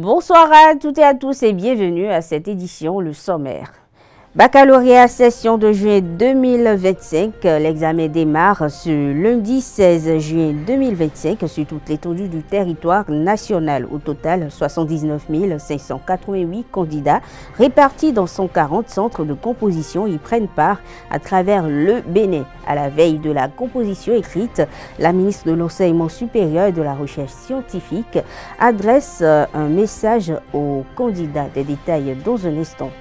Bonsoir à toutes et à tous et bienvenue à cette édition, le sommaire. Baccalauréat session de juin 2025, l'examen démarre ce lundi 16 juin 2025 sur toute l'étendue du territoire national. Au total, 79 588 candidats répartis dans 140 centres de composition y prennent part à travers le Bénin. À la veille de la composition écrite, la ministre de l'Enseignement supérieur et de la Recherche scientifique adresse un message aux candidats. Des détails dans un instant.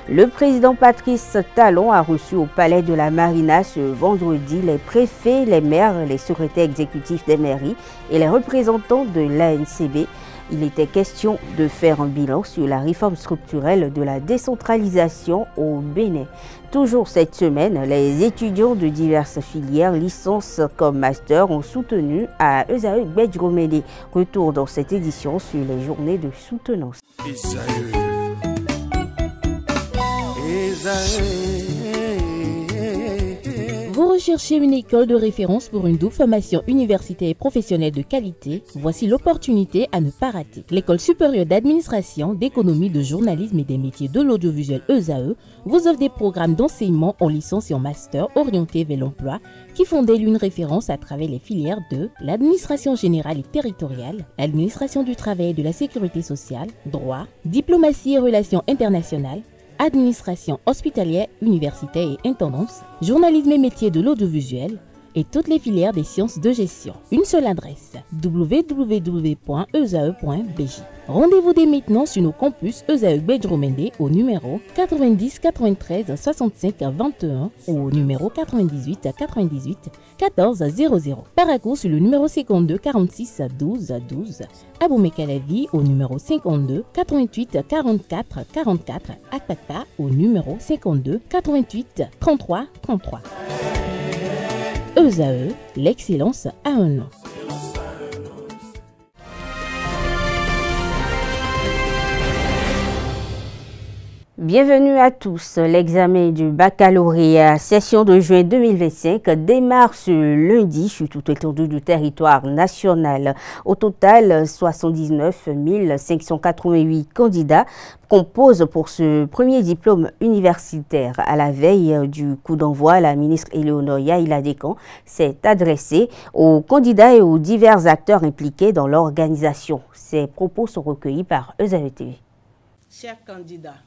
Le président Patrice Talon a reçu au palais de la Marina ce vendredi les préfets, les maires, les secrétaires exécutifs des mairies et les représentants de l'ANCB. Il était question de faire un bilan sur la réforme structurelle de la décentralisation au Bénin. Toujours cette semaine, les étudiants de diverses filières, licences comme master, ont soutenu à Esaü Gbedjromene. Retour dans cette édition sur les journées de soutenance. Vous recherchez une école de référence pour une double formation universitaire et professionnelle de qualité? Voici l'opportunité à ne pas rater. L'École supérieure d'administration, d'économie, de journalisme et des métiers de l'audiovisuel ESAE vous offre des programmes d'enseignement en licence et en master orientés vers l'emploi qui font d'elle une référence à travers les filières de l'administration générale et territoriale, l'administration du travail et de la sécurité sociale, droit, diplomatie et relations internationales, administration hospitalière, universitaire et intendance, journalisme et métiers de l'audiovisuel et toutes les filières des sciences de gestion. Une seule adresse, www.esae.bj. Rendez-vous dès maintenant sur nos campus Esaü Gbedjromene au numéro 90 93 65 21 ou au numéro 98 98 14 00. Paracourt sur le numéro 52 46 12 12. Abomey-Calavi au numéro 52 88 44 44. Akpata au numéro 52 88 33 33. ESAE, l'excellence a un nom. Bienvenue à tous. L'examen du baccalauréat session de juin 2025 démarre ce lundi sur toute l'étendue du territoire national. Au total, 79 588 candidats composent pour ce premier diplôme universitaire. À la veille du coup d'envoi, la ministre Éléonore Yaïla-Décan s'est adressée aux candidats et aux divers acteurs impliqués dans l'organisation. Ces propos sont recueillis par ESAE TV. Chers candidats,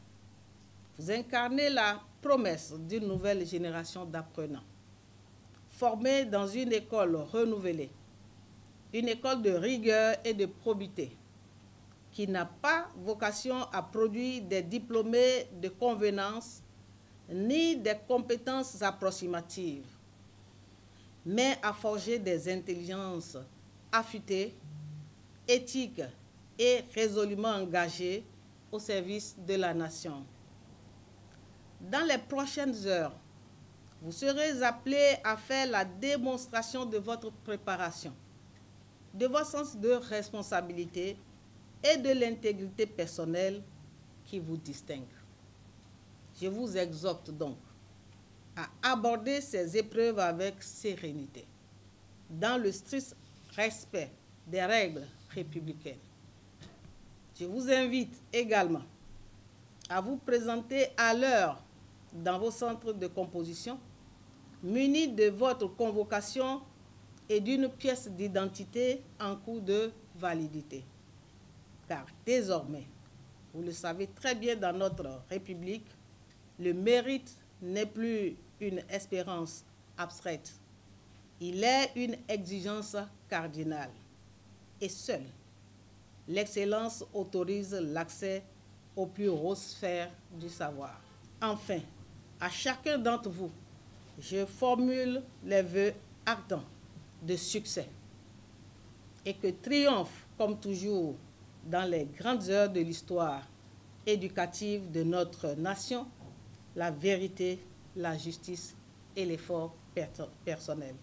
vous incarnez la promesse d'une nouvelle génération d'apprenants, formés dans une école renouvelée, une école de rigueur et de probité, qui n'a pas vocation à produire des diplômés de convenance ni des compétences approximatives, mais à forger des intelligences affûtées, éthiques et résolument engagées au service de la nation. Dans les prochaines heures, vous serez appelés à faire la démonstration de votre préparation, de votre sens de responsabilité et de l'intégrité personnelle qui vous distingue. Je vous exhorte donc à aborder ces épreuves avec sérénité, dans le strict respect des règles républicaines. Je vous invite également à vous présenter à l'heure dans vos centres de composition, munis de votre convocation et d'une pièce d'identité en cours de validité. Car désormais, vous le savez très bien dans notre République, le mérite n'est plus une espérance abstraite. Il est une exigence cardinale. Et seule l'excellence autorise l'accès aux plus hautes sphères du savoir. Enfin, à chacun d'entre vous, je formule les vœux ardents de succès et que triomphe, comme toujours, dans les grandes heures de l'histoire éducative de notre nation, la vérité, la justice et l'effort personnel.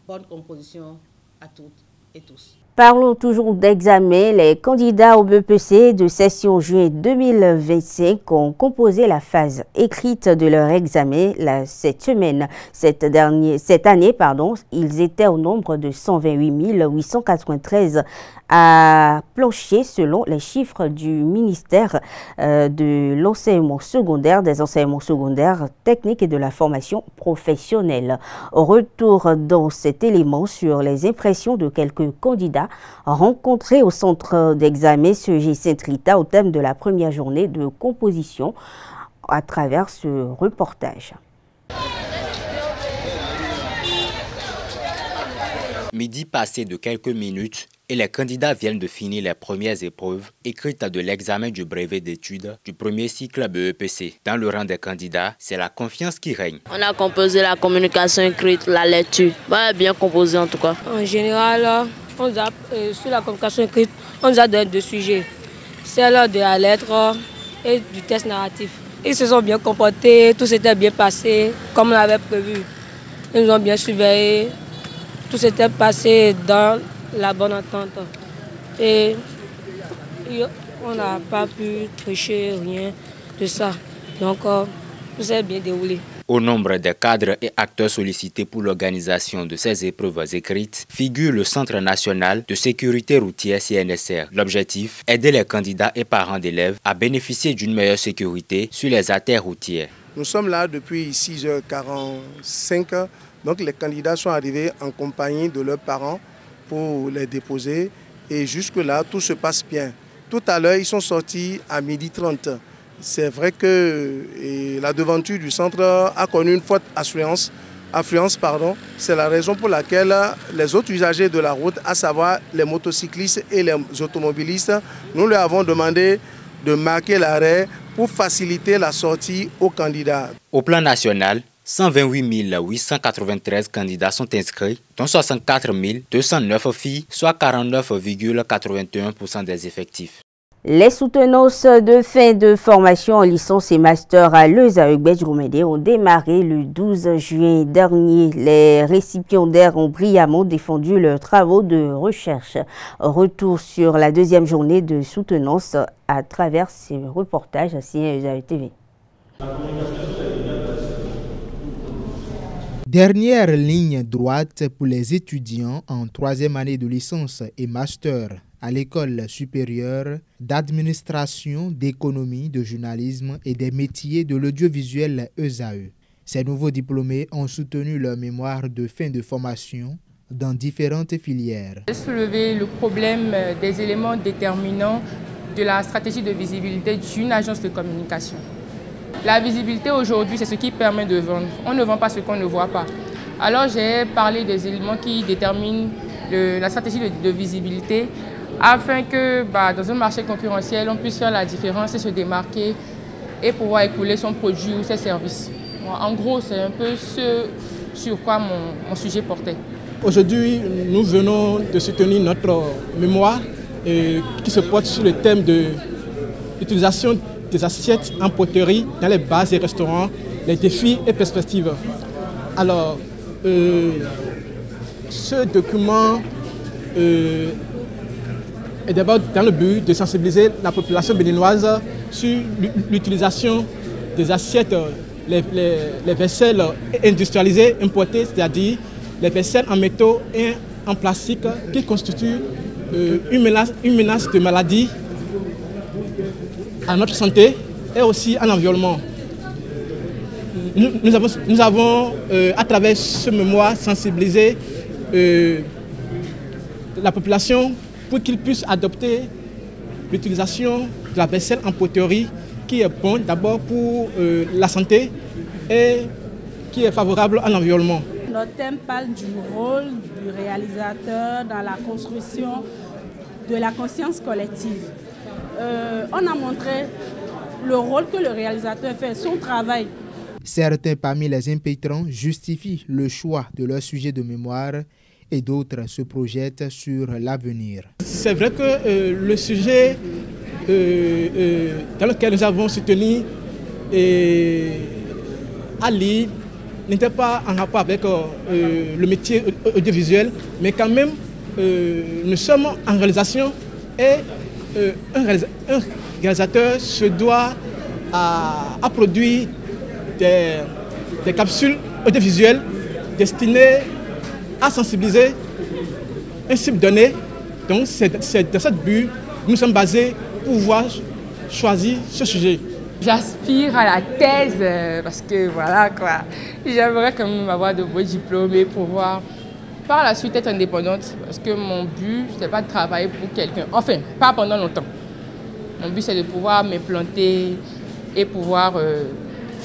Bonne composition à toutes et tous. Parlons toujours d'examen. Les candidats au BEPC de session juin 2025 ont composé la phase écrite de leur examen cette semaine. Cette année, ils étaient au nombre de 128 893 à plancher selon les chiffres du ministère de l'enseignement secondaire, des enseignements secondaires techniques et de la formation professionnelle. Retour dans cet élément sur les impressions de quelques candidats rencontrés au centre d'examen CEG Saint-Rita au thème de la première journée de composition à travers ce reportage. Midi passé de quelques minutes et les candidats viennent de finir les premières épreuves écrites de l'examen du brevet d'études du premier cycle BEPC. Dans le rang des candidats, c'est la confiance qui règne. On a composé la communication écrite, la lecture. Bien composé en tout cas. En général, sur la communication écrite, on nous a donné deux sujets. Celle de la lettre et du test narratif. Ils se sont bien comportés, tout s'était bien passé comme on l'avait prévu. Ils nous ont bien surveillés, tout s'était passé dans la bonne entente. Et on n'a pas pu tricher, rien de ça. Donc, tout s'est bien déroulé. Au nombre des cadres et acteurs sollicités pour l'organisation de ces épreuves écrites figure le Centre national de sécurité routière CNSR. L'objectif, aider les candidats et parents d'élèves à bénéficier d'une meilleure sécurité sur les artères routières. Nous sommes là depuis 6h45, donc les candidats sont arrivés en compagnie de leurs parents pour les déposer et jusque-là tout se passe bien. Tout à l'heure ils sont sortis à 12h30. C'est vrai que la devanture du centre a connu une forte affluence. C'est la raison pour laquelle les autres usagers de la route, à savoir les motocyclistes et les automobilistes, nous leur avons demandé de marquer l'arrêt pour faciliter la sortie aux candidats. Au plan national, 128 893 candidats sont inscrits, dont 64 209 filles, soit 49,81% des effectifs. Les soutenances de fin de formation en licence et master à l'ESAE Bedjoumede ont démarré le 12 juin dernier. Les récipiendaires ont brillamment défendu leurs travaux de recherche. Retour sur la deuxième journée de soutenance à travers ces reportages signé ESAE TV. Dernière ligne droite pour les étudiants en troisième année de licence et master à l'école supérieure d'administration, d'économie, de journalisme et des métiers de l'audiovisuel ESAE. Ces nouveaux diplômés ont soutenu leur mémoire de fin de formation dans différentes filières. J'ai soulevé le problème des éléments déterminants de la stratégie de visibilité d'une agence de communication. La visibilité aujourd'hui, c'est ce qui permet de vendre. On ne vend pas ce qu'on ne voit pas. Alors j'ai parlé des éléments qui déterminent la stratégie de visibilité afin que dans un marché concurrentiel, on puisse faire la différence et se démarquer et pouvoir écouler son produit ou ses services. En gros, c'est un peu ce sur quoi mon sujet portait. Aujourd'hui, nous venons de soutenir notre mémoire qui se porte sur le thème de l'utilisation des assiettes en poterie dans les bars et restaurants, les défis et perspectives. Alors, ce document est d'abord dans le but de sensibiliser la population béninoise sur l'utilisation des assiettes, les vaisselles industrialisées, importées, c'est-à-dire les vaisselles en métaux et en plastique qui constituent une menace de maladie à notre santé et aussi à l'environnement. Nous avons à travers ce mémoire, sensibilisé la population pour qu'ils puissent adopter l'utilisation de la vaisselle en poterie qui est bon d'abord pour la santé et qui est favorable à l'environnement. Notre thème parle du rôle du réalisateur dans la construction de la conscience collective. On a montré le rôle que le réalisateur fait, son travail. Certains parmi les impétrants justifient le choix de leur sujet de mémoire et d'autres se projettent sur l'avenir. C'est vrai que le sujet dans lequel nous avons soutenu Ali n'était pas en rapport avec le métier audiovisuel, mais quand même nous sommes en réalisation et un réalisateur se doit à produire des capsules audiovisuelles destinées à sensibiliser un cible donné. Donc c'est dans cette but que nous sommes basés pour pouvoir choisir ce sujet. J'aspire à la thèse parce que voilà quoi, j'aimerais quand même avoir de beaux diplômes et pouvoir par la suite être indépendante parce que mon but c'est pas de travailler pour quelqu'un, enfin pas pendant longtemps. Mon but c'est de pouvoir m'implanter et pouvoir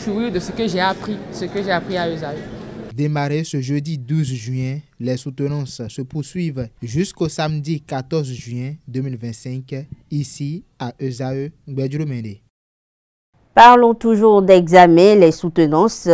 jouir de ce que j'ai appris à ESAE. Démarré ce jeudi 12 juin, les soutenances se poursuivent jusqu'au samedi 14 juin 2025 ici à ESAE Gbedjoumende. Parlons toujours d'examen. Les soutenances,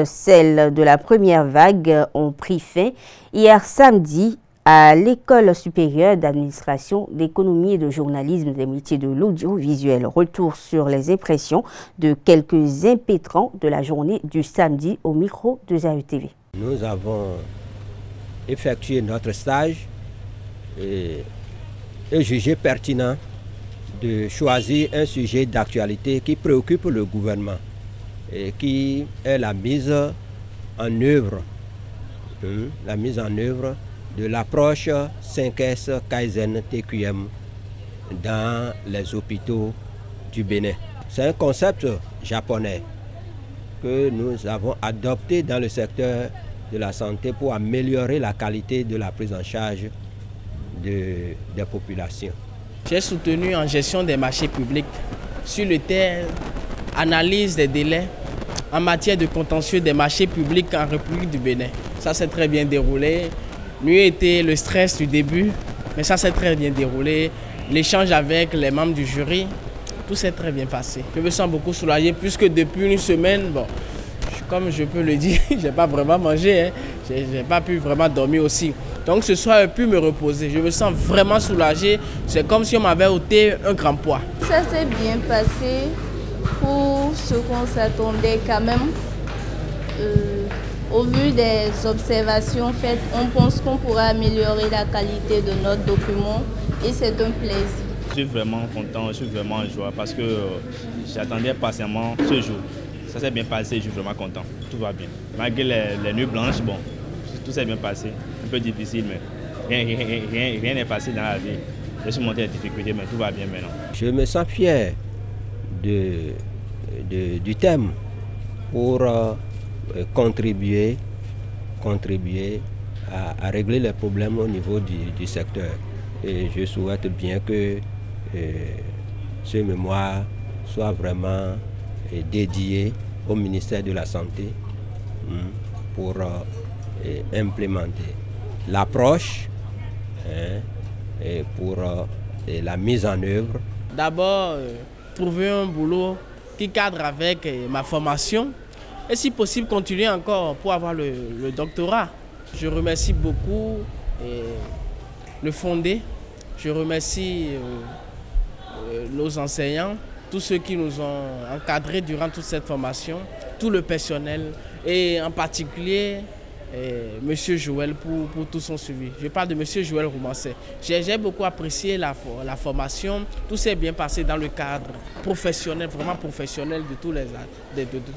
celles de la première vague, ont pris fin hier samedi à l'École supérieure d'administration, d'économie et de journalisme des métiers de l'audiovisuel. Retour sur les impressions de quelques impétrants de la journée du samedi au micro de ESAE TV. Nous avons effectué notre stage et jugé pertinent de choisir un sujet d'actualité qui préoccupe le gouvernement et qui est la mise en œuvre de l'approche 5S Kaizen TQM dans les hôpitaux du Bénin. C'est un concept japonais que nous avons adopté dans le secteur de la santé pour améliorer la qualité de la prise en charge des populations. J'ai soutenu en gestion des marchés publics sur le thème analyse des délais en matière de contentieux des marchés publics en République du Bénin. Ça s'est très bien déroulé. Mieux était le stress du début, mais ça s'est très bien déroulé. L'échange avec les membres du jury, tout s'est très bien passé. Je me sens beaucoup soulagé puisque depuis une semaine, bon, comme je peux le dire, je n'ai pas vraiment mangé, je n'ai pas pu vraiment dormir aussi. Donc ce soir, j'ai pu me reposer. Je me sens vraiment soulagé. C'est comme si on m'avait ôté un grand poids. Ça s'est bien passé pour ce qu'on s'attendait quand même. Au vu des observations faites, on pense qu'on pourra améliorer la qualité de notre document et c'est un plaisir. Je suis vraiment content, je suis vraiment en joie parce que j'attendais patiemment ce jour. Ça s'est bien passé, je suis vraiment content. Tout va bien. Malgré les nuits blanches, bon, tout s'est bien passé. Un peu difficile, mais rien n'est facile dans la vie. Je suis monté à la difficulté, mais tout va bien maintenant. Je me sens fier du thème pour contribuer à régler les problèmes au niveau du secteur. Et je souhaite bien que ce mémoire soit vraiment dédié au ministère de la Santé pour implémenter l'approche et pour la mise en œuvre. D'abord, trouver un boulot qui cadre avec ma formation et si possible continuer encore pour avoir le doctorat. Je remercie beaucoup le Fondé, je remercie nos enseignants, tous ceux qui nous ont encadrés durant toute cette formation, tout le personnel et en particulier M. Joël pour tout son suivi. Je parle de M. Joël Roumancet. J'ai beaucoup apprécié la formation. Tout s'est bien passé dans le cadre professionnel, vraiment professionnel de tous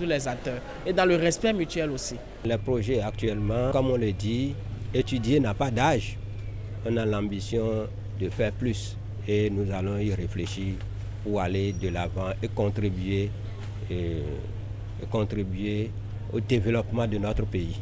les acteurs et dans le respect mutuel aussi. Les projets actuellement, comme on le dit, étudier n'a pas d'âge. On a l'ambition de faire plus et nous allons y réfléchir pour aller de l'avant et contribuer au développement de notre pays.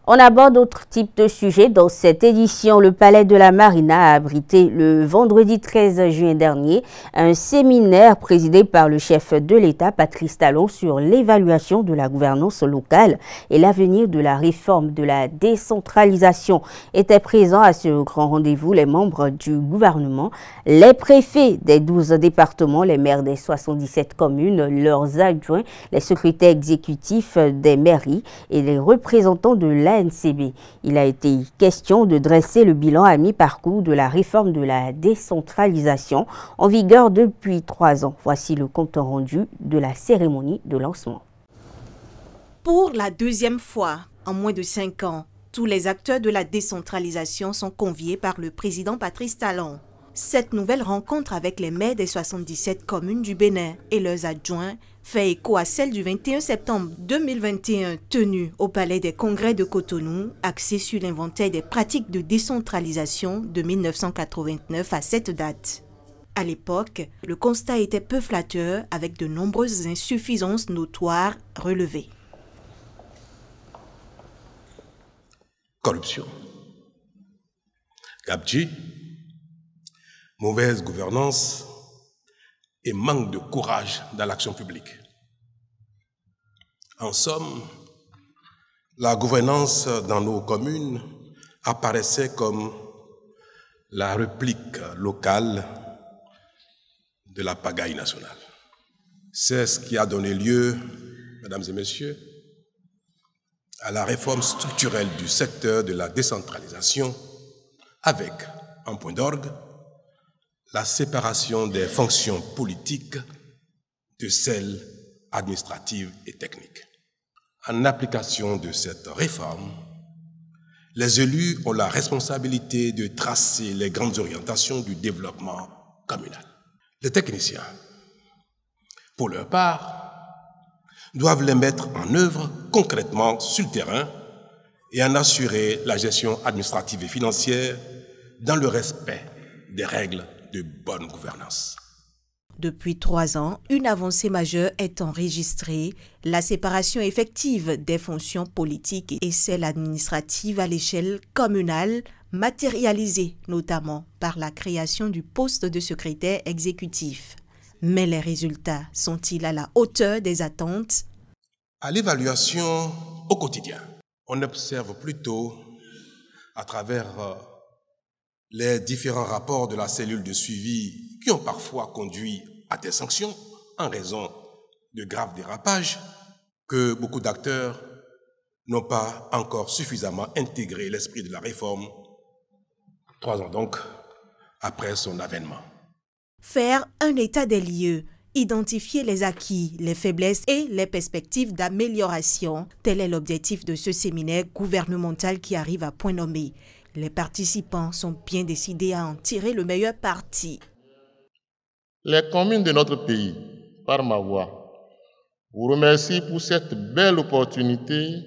On aborde d'autres types de sujets. Dans cette édition, le Palais de la Marina a abrité le vendredi 13 juin dernier un séminaire présidé par le chef de l'État, Patrice Talon, sur l'évaluation de la gouvernance locale et l'avenir de la réforme de la décentralisation. Étaient présents à ce grand rendez-vous les membres du gouvernement, les préfets des 12 départements, les maires des 77 communes, leurs adjoints, les secrétaires exécutifs des mairies et les représentants de l'ANCB. Il a été question de dresser le bilan à mi-parcours de la réforme de la décentralisation en vigueur depuis 3 ans. Voici le compte rendu de la cérémonie de lancement. Pour la 2e fois en moins de 5 ans, Tous les acteurs de la décentralisation sont conviés par le président Patrice Talon. Cette nouvelle rencontre avec les maires des 77 communes du Bénin et leurs adjoints fait écho à celle du 21 septembre 2021 tenue au Palais des Congrès de Cotonou, axée sur l'inventaire des pratiques de décentralisation de 1989 à cette date. À l'époque, le constat était peu flatteur avec de nombreuses insuffisances notoires relevées. Corruption, gabegie, mauvaise gouvernance et manque de courage dans l'action publique. En somme, la gouvernance dans nos communes apparaissait comme la réplique locale de la pagaille nationale. C'est ce qui a donné lieu, mesdames et messieurs, à la réforme structurelle du secteur de la décentralisation avec, en point d'orgue, la séparation des fonctions politiques de celles administratives et techniques. En application de cette réforme, les élus ont la responsabilité de tracer les grandes orientations du développement communal. Les techniciens, pour leur part, doivent les mettre en œuvre concrètement sur le terrain et en assurer la gestion administrative et financière dans le respect des règles de bonne gouvernance. Depuis 3 ans, une avancée majeure est enregistrée, la séparation effective des fonctions politiques et celles administratives à l'échelle communale, matérialisée notamment par la création du poste de secrétaire exécutif. Mais les résultats sont-ils à la hauteur des attentes? À l'évaluation au quotidien, on observe plutôt à travers les différents rapports de la cellule de suivi qui ont parfois conduit à des sanctions en raison de graves dérapages que beaucoup d'acteurs n'ont pas encore suffisamment intégré l'esprit de la réforme, 3 ans donc après son avènement. Faire un état des lieux, identifier les acquis, les faiblesses et les perspectives d'amélioration, tel est l'objectif de ce séminaire gouvernemental qui arrive à point nommé. Les participants sont bien décidés à en tirer le meilleur parti. Les communes de notre pays, par ma voix, vous remercient pour cette belle opportunité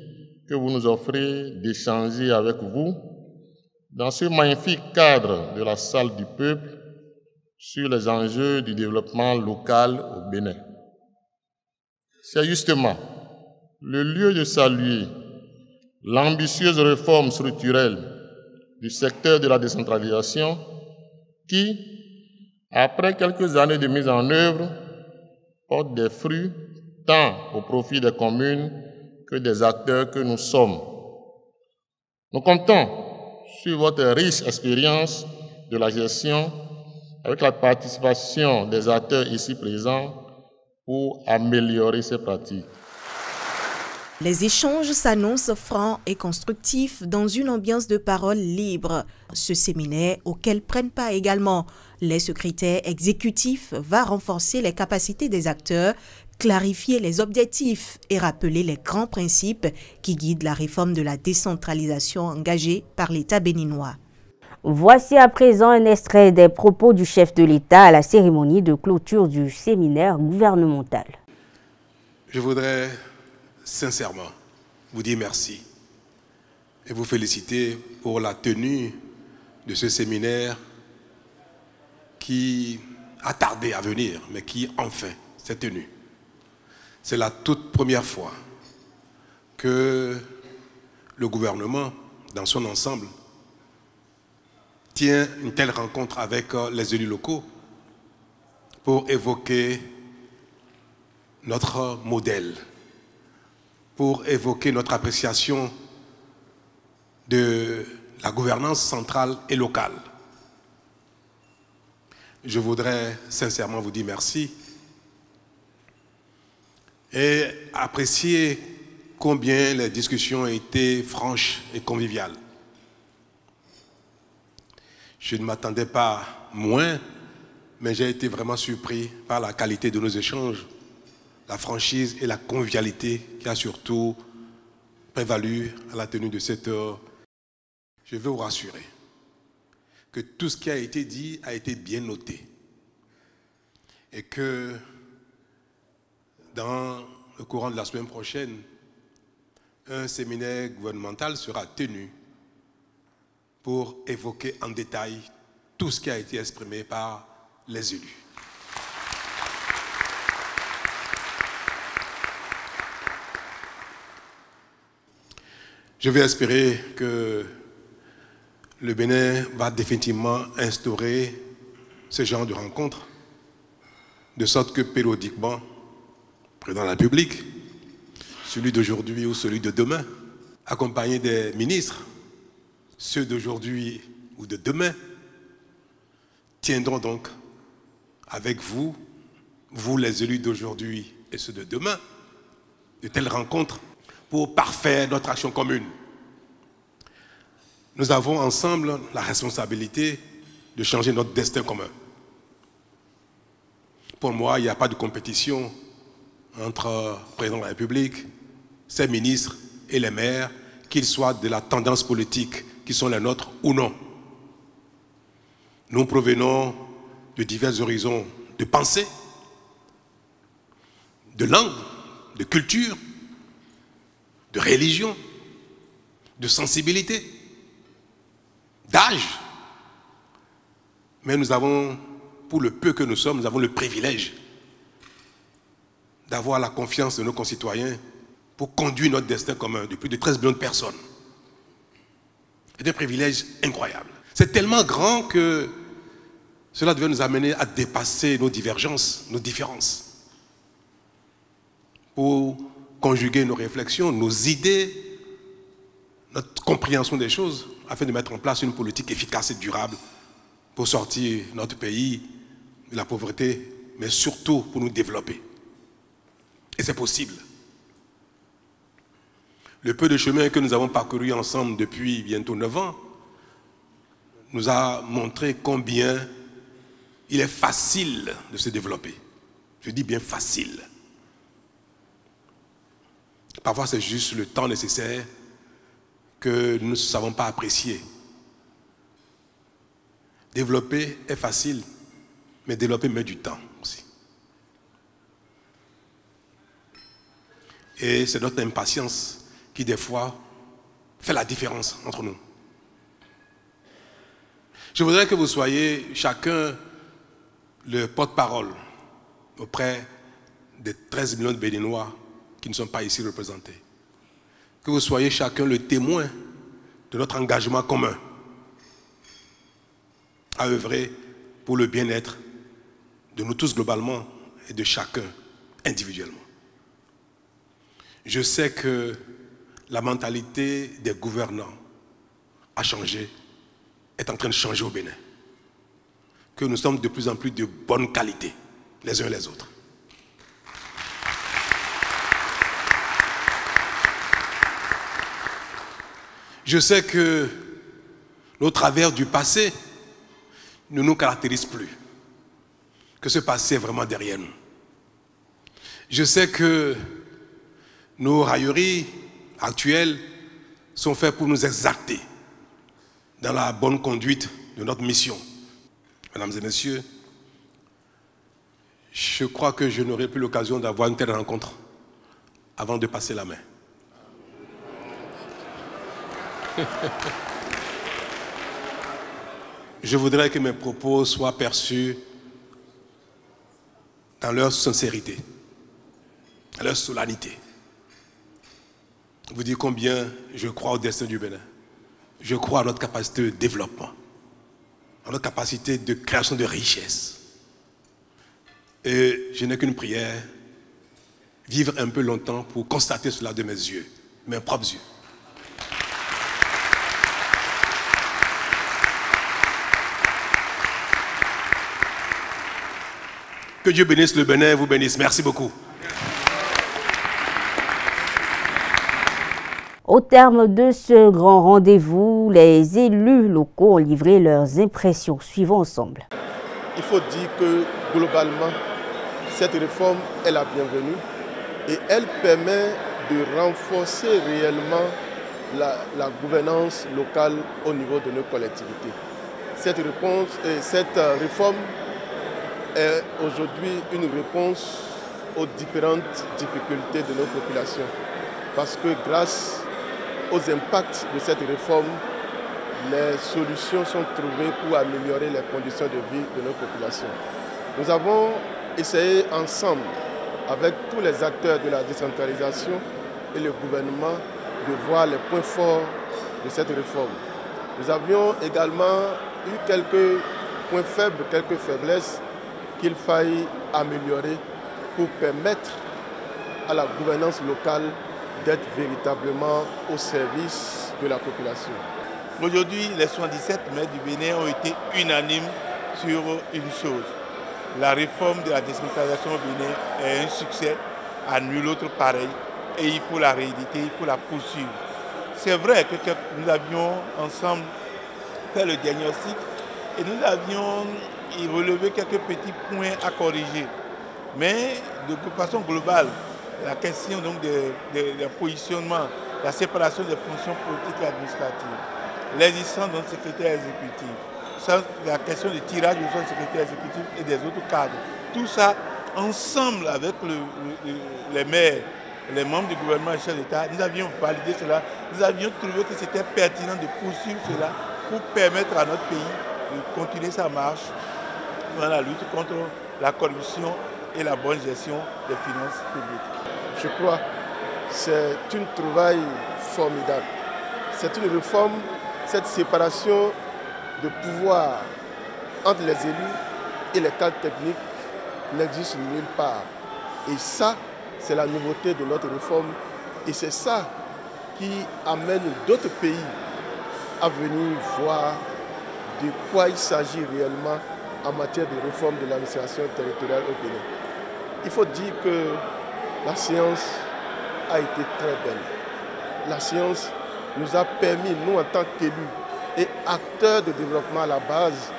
que vous nous offrez d'échanger avec vous dans ce magnifique cadre de la salle du peuple sur les enjeux du développement local au Bénin. C'est justement le lieu de saluer l'ambitieuse réforme structurelle du secteur de la décentralisation qui, après quelques années de mise en œuvre, porte des fruits tant au profit des communes que des acteurs que nous sommes. Nous comptons sur votre riche expérience de la gestion avec la participation des acteurs ici présents pour améliorer ces pratiques. Les échanges s'annoncent francs et constructifs dans une ambiance de parole libre. Ce séminaire, auquel prennent part également les secrétaires exécutifs, va renforcer les capacités des acteurs, clarifier les objectifs et rappeler les grands principes qui guident la réforme de la décentralisation engagée par l'État béninois. Voici à présent un extrait des propos du chef de l'État à la cérémonie de clôture du séminaire gouvernemental. Je voudrais sincèrement vous dire merci et vous féliciter pour la tenue de ce séminaire qui a tardé à venir, mais qui enfin s'est tenu. C'est la toute première fois que le gouvernement, dans son ensemble, tient une telle rencontre avec les élus locaux pour évoquer notre modèle, pour évoquer notre appréciation de la gouvernance centrale et locale. Je voudrais sincèrement vous dire merci et apprécier combien les discussions ont été franches et conviviales. Je ne m'attendais pas moins, mais j'ai été vraiment surpris par la qualité de nos échanges, la franchise et la convivialité qui a surtout prévalu à la tenue de cette Je veux vous rassurer que tout ce qui a été dit a été bien noté et que dans le courant de la semaine prochaine, un séminaire gouvernemental sera tenu pour évoquer en détail tout ce qui a été exprimé par les élus. Je vais espérer que le Bénin va définitivement instaurer ce genre de rencontres, de sorte que périodiquement, le président de la République, celui d'aujourd'hui ou celui de demain, accompagné des ministres, ceux d'aujourd'hui ou de demain, tiendront donc avec vous, vous les élus d'aujourd'hui et ceux de demain, de telles rencontres pour parfaire notre action commune. Nous avons ensemble la responsabilité de changer notre destin commun. Pour moi, il n'y a pas de compétition entre le président de la République, ses ministres et les maires, qu'ils soient de la tendance politique qui sont les nôtres ou non. Nous provenons de divers horizons de pensée, de langue, de culture, de religion, de sensibilité, d'âge. Mais nous avons, pour le peu que nous sommes, nous avons le privilège d'avoir la confiance de nos concitoyens pour conduire notre destin commun de plus de 13 millions de personnes. C'est un privilège incroyable. C'est tellement grand que cela devait nous amener à dépasser nos divergences, nos différences, pour conjuguer nos réflexions, nos idées, notre compréhension des choses, afin de mettre en place une politique efficace et durable pour sortir notre pays de la pauvreté, mais surtout pour nous développer. Et c'est possible. Le peu de chemin que nous avons parcouru ensemble depuis bientôt 9 ans nous a montré combien il est facile de se développer. Je dis bien facile. Parfois, c'est juste le temps nécessaire que nous ne savons pas apprécier. Développer est facile, mais développer met du temps aussi. Et c'est notre impatience qui, des fois, fait la différence entre nous. Je voudrais que vous soyez chacun le porte-parole auprès des 13 millions de Béninois qui ne sont pas ici représentés. Que vous soyez chacun le témoin de notre engagement commun à œuvrer pour le bien-être de nous tous globalement et de chacun individuellement. Je sais que la mentalité des gouvernants a changé, est en train de changer au Bénin. Que nous sommes de plus en plus de bonne qualité, les uns et les autres. Je sais que nos travers du passé ne nous caractérisent plus, que ce passé est vraiment derrière nous. Je sais que nos railleries actuelles sont faites pour nous exalter dans la bonne conduite de notre mission. Mesdames et messieurs, je crois que je n'aurai plus l'occasion d'avoir une telle rencontre avant de passer la main. Je voudrais que mes propos soient perçus dans leur sincérité, dans leur solennité. Vous dites combien je crois au destin du Bénin. Je crois à notre capacité de développement, à notre capacité de création de richesses. Et je n'ai qu'une prière, vivre un peu longtemps pour constater cela de mes yeux, mes propres yeux. Que Dieu bénisse le Bénin, vous bénisse. Merci beaucoup. Au terme de ce grand rendez-vous, les élus locaux ont livré leurs impressions. Suivons ensemble. Il faut dire que globalement, cette réforme est la bienvenue et elle permet de renforcer réellement la gouvernance locale au niveau de nos collectivités. Cette réforme est aujourd'hui une réponse aux différentes difficultés de nos populations. Parce que grâce aux impacts de cette réforme, les solutions sont trouvées pour améliorer les conditions de vie de nos populations. Nous avons essayé ensemble, avec tous les acteurs de la décentralisation et le gouvernement, de voir les points forts de cette réforme. Nous avions également eu quelques points faibles, quelques faiblesses qu'il faille améliorer pour permettre à la gouvernance locale d'être véritablement au service de la population. Aujourd'hui, les 77 maires du Bénin ont été unanimes sur une chose. La réforme de la décentralisation au Bénin est un succès à nul autre pareil et il faut la rééditer, il faut la poursuivre. C'est vrai que nous avions ensemble fait le diagnostic et nous avions relevé quelques petits points à corriger. Mais de façon globale, la question donc des positionnements, la séparation des fonctions politiques et administratives, l'existence d'un secrétaire exécutif, la question du tirage du secrétaire exécutif et des autres cadres, tout ça ensemble avec les maires, les membres du gouvernement et chefs d'État, nous avions validé cela, nous avions trouvé que c'était pertinent de poursuivre cela pour permettre à notre pays de continuer sa marche dans la lutte contre la corruption et la bonne gestion des finances publiques. Je crois que c'est une trouvaille formidable. C'est une réforme, cette séparation de pouvoir entre les élus et les cadres techniques n'existe nulle part. Et ça, c'est la nouveauté de notre réforme. Et c'est ça qui amène d'autres pays à venir voir de quoi il s'agit réellement en matière de réforme de l'administration territoriale au Bénin. Il faut dire que la séance a été très belle. La séance nous a permis, nous en tant qu'élus et acteurs de développement à la base,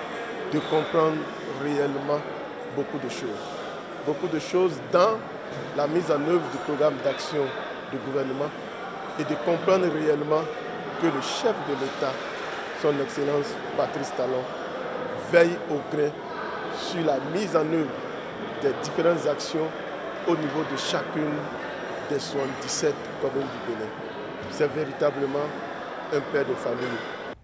de comprendre réellement beaucoup de choses. Beaucoup de choses dans la mise en œuvre du programme d'action du gouvernement et de comprendre réellement que le chef de l'État, son Excellence Patrice Talon, veille au grain sur la mise en œuvre des différentes actions au niveau de chacune des 77 communes du Bénin. C'est véritablement un père de famille.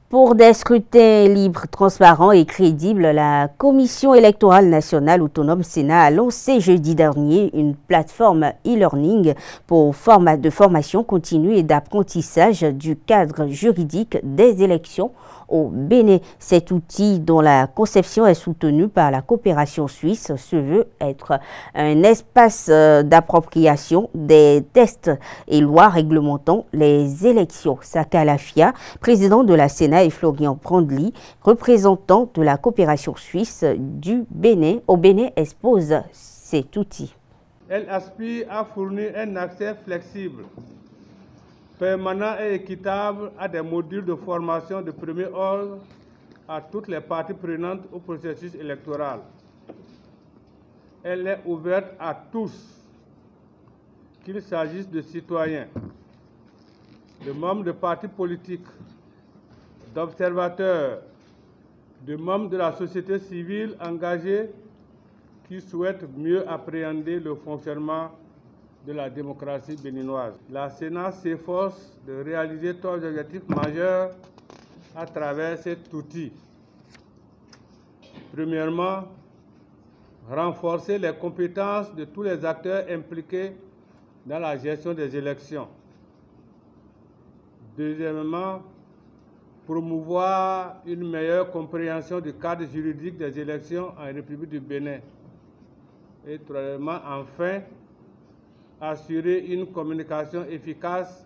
Pour des scrutins libres, transparents et crédibles, la Commission électorale nationale autonome Sénat a lancé jeudi dernier une plateforme e-learning de formation continue et d'apprentissage du cadre juridique des élections au Bénin. Cet outil, dont la conception est soutenue par la coopération suisse, se veut être un espace d'appropriation des textes et lois réglementant les élections. Saka Lafia, président de la Sénat, et Florian Brandly, représentant de la coopération suisse du Bénin, au Bénin, expose cet outil. Elle aspire à fournir un accès flexible, permanent et équitable à des modules de formation de premier ordre à toutes les parties prenantes au processus électoral. Elle est ouverte à tous, qu'il s'agisse de citoyens, de membres de partis politiques, d'observateurs, de membres de la société civile engagés qui souhaitent mieux appréhender le fonctionnement de la démocratie béninoise. La Sénat s'efforce de réaliser trois objectifs majeurs à travers cet outil. Premièrement, renforcer les compétences de tous les acteurs impliqués dans la gestion des élections. Deuxièmement, promouvoir une meilleure compréhension du cadre juridique des élections en République du Bénin. Et troisièmement, enfin, assurer une communication efficace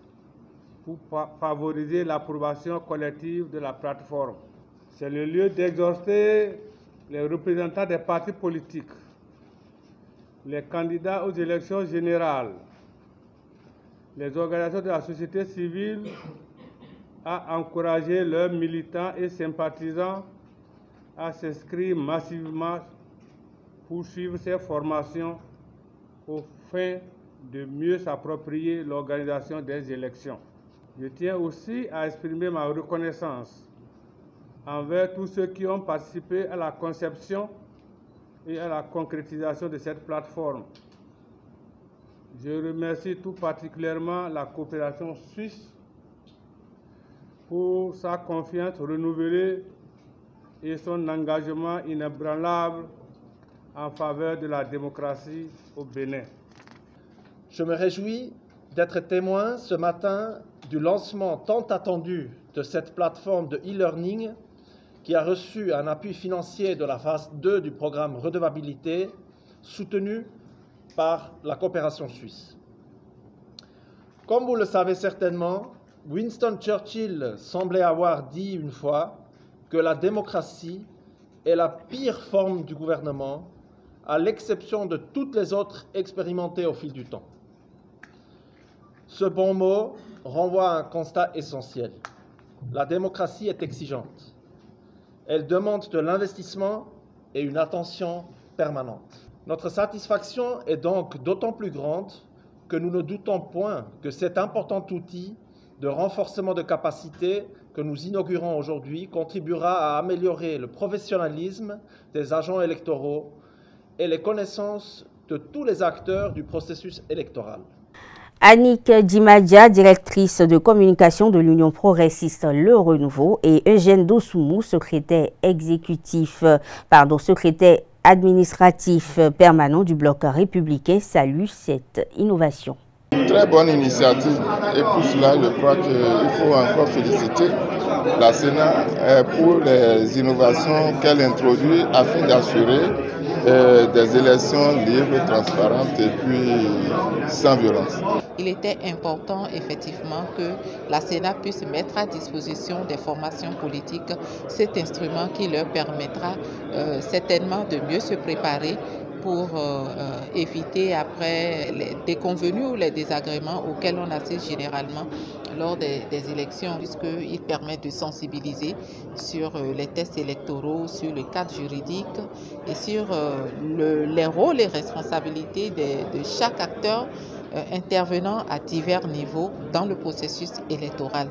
pour favoriser l'approbation collective de la plateforme. C'est le lieu d'exhorter les représentants des partis politiques, les candidats aux élections générales, les organisations de la société civile à encourager leurs militants et sympathisants à s'inscrire massivement pour suivre ces formations au fin de mieux s'approprier l'organisation des élections. Je tiens aussi à exprimer ma reconnaissance envers tous ceux qui ont participé à la conception et à la concrétisation de cette plateforme. Je remercie tout particulièrement la coopération suisse pour sa confiance renouvelée et son engagement inébranlable en faveur de la démocratie au Bénin. Je me réjouis d'être témoin ce matin du lancement tant attendu de cette plateforme de e-learning qui a reçu un appui financier de la phase 2 du programme Redevabilité, soutenu par la coopération suisse. Comme vous le savez certainement, Winston Churchill semblait avoir dit une fois que la démocratie est la pire forme du gouvernement, à l'exception de toutes les autres expérimentées au fil du temps. Ce bon mot renvoie à un constat essentiel. La démocratie est exigeante. Elle demande de l'investissement et une attention permanente. Notre satisfaction est donc d'autant plus grande que nous ne doutons point que cet important outil de renforcement de capacité que nous inaugurons aujourd'hui contribuera à améliorer le professionnalisme des agents électoraux et les connaissances de tous les acteurs du processus électoral. Annick Dimadja, directrice de communication de l'Union progressiste Le Renouveau, et Eugène Dossoumou, secrétaire administratif permanent du Bloc républicain, saluent cette innovation. Très bonne initiative et pour cela je crois qu'il faut encore féliciter la Sénat pour les innovations qu'elle introduit afin d'assurer des élections libres, transparentes et puis sans violence. Il était important effectivement que la Sénat puisse mettre à disposition des formations politiques cet instrument qui leur permettra certainement de mieux se préparer pour éviter après les déconvenus ou les désagréments auxquels on assiste généralement lors des élections, puisqu'il permet de sensibiliser sur les tests électoraux, sur le cadre juridique et sur les rôles et responsabilités de chaque acteur intervenant à divers niveaux dans le processus électoral.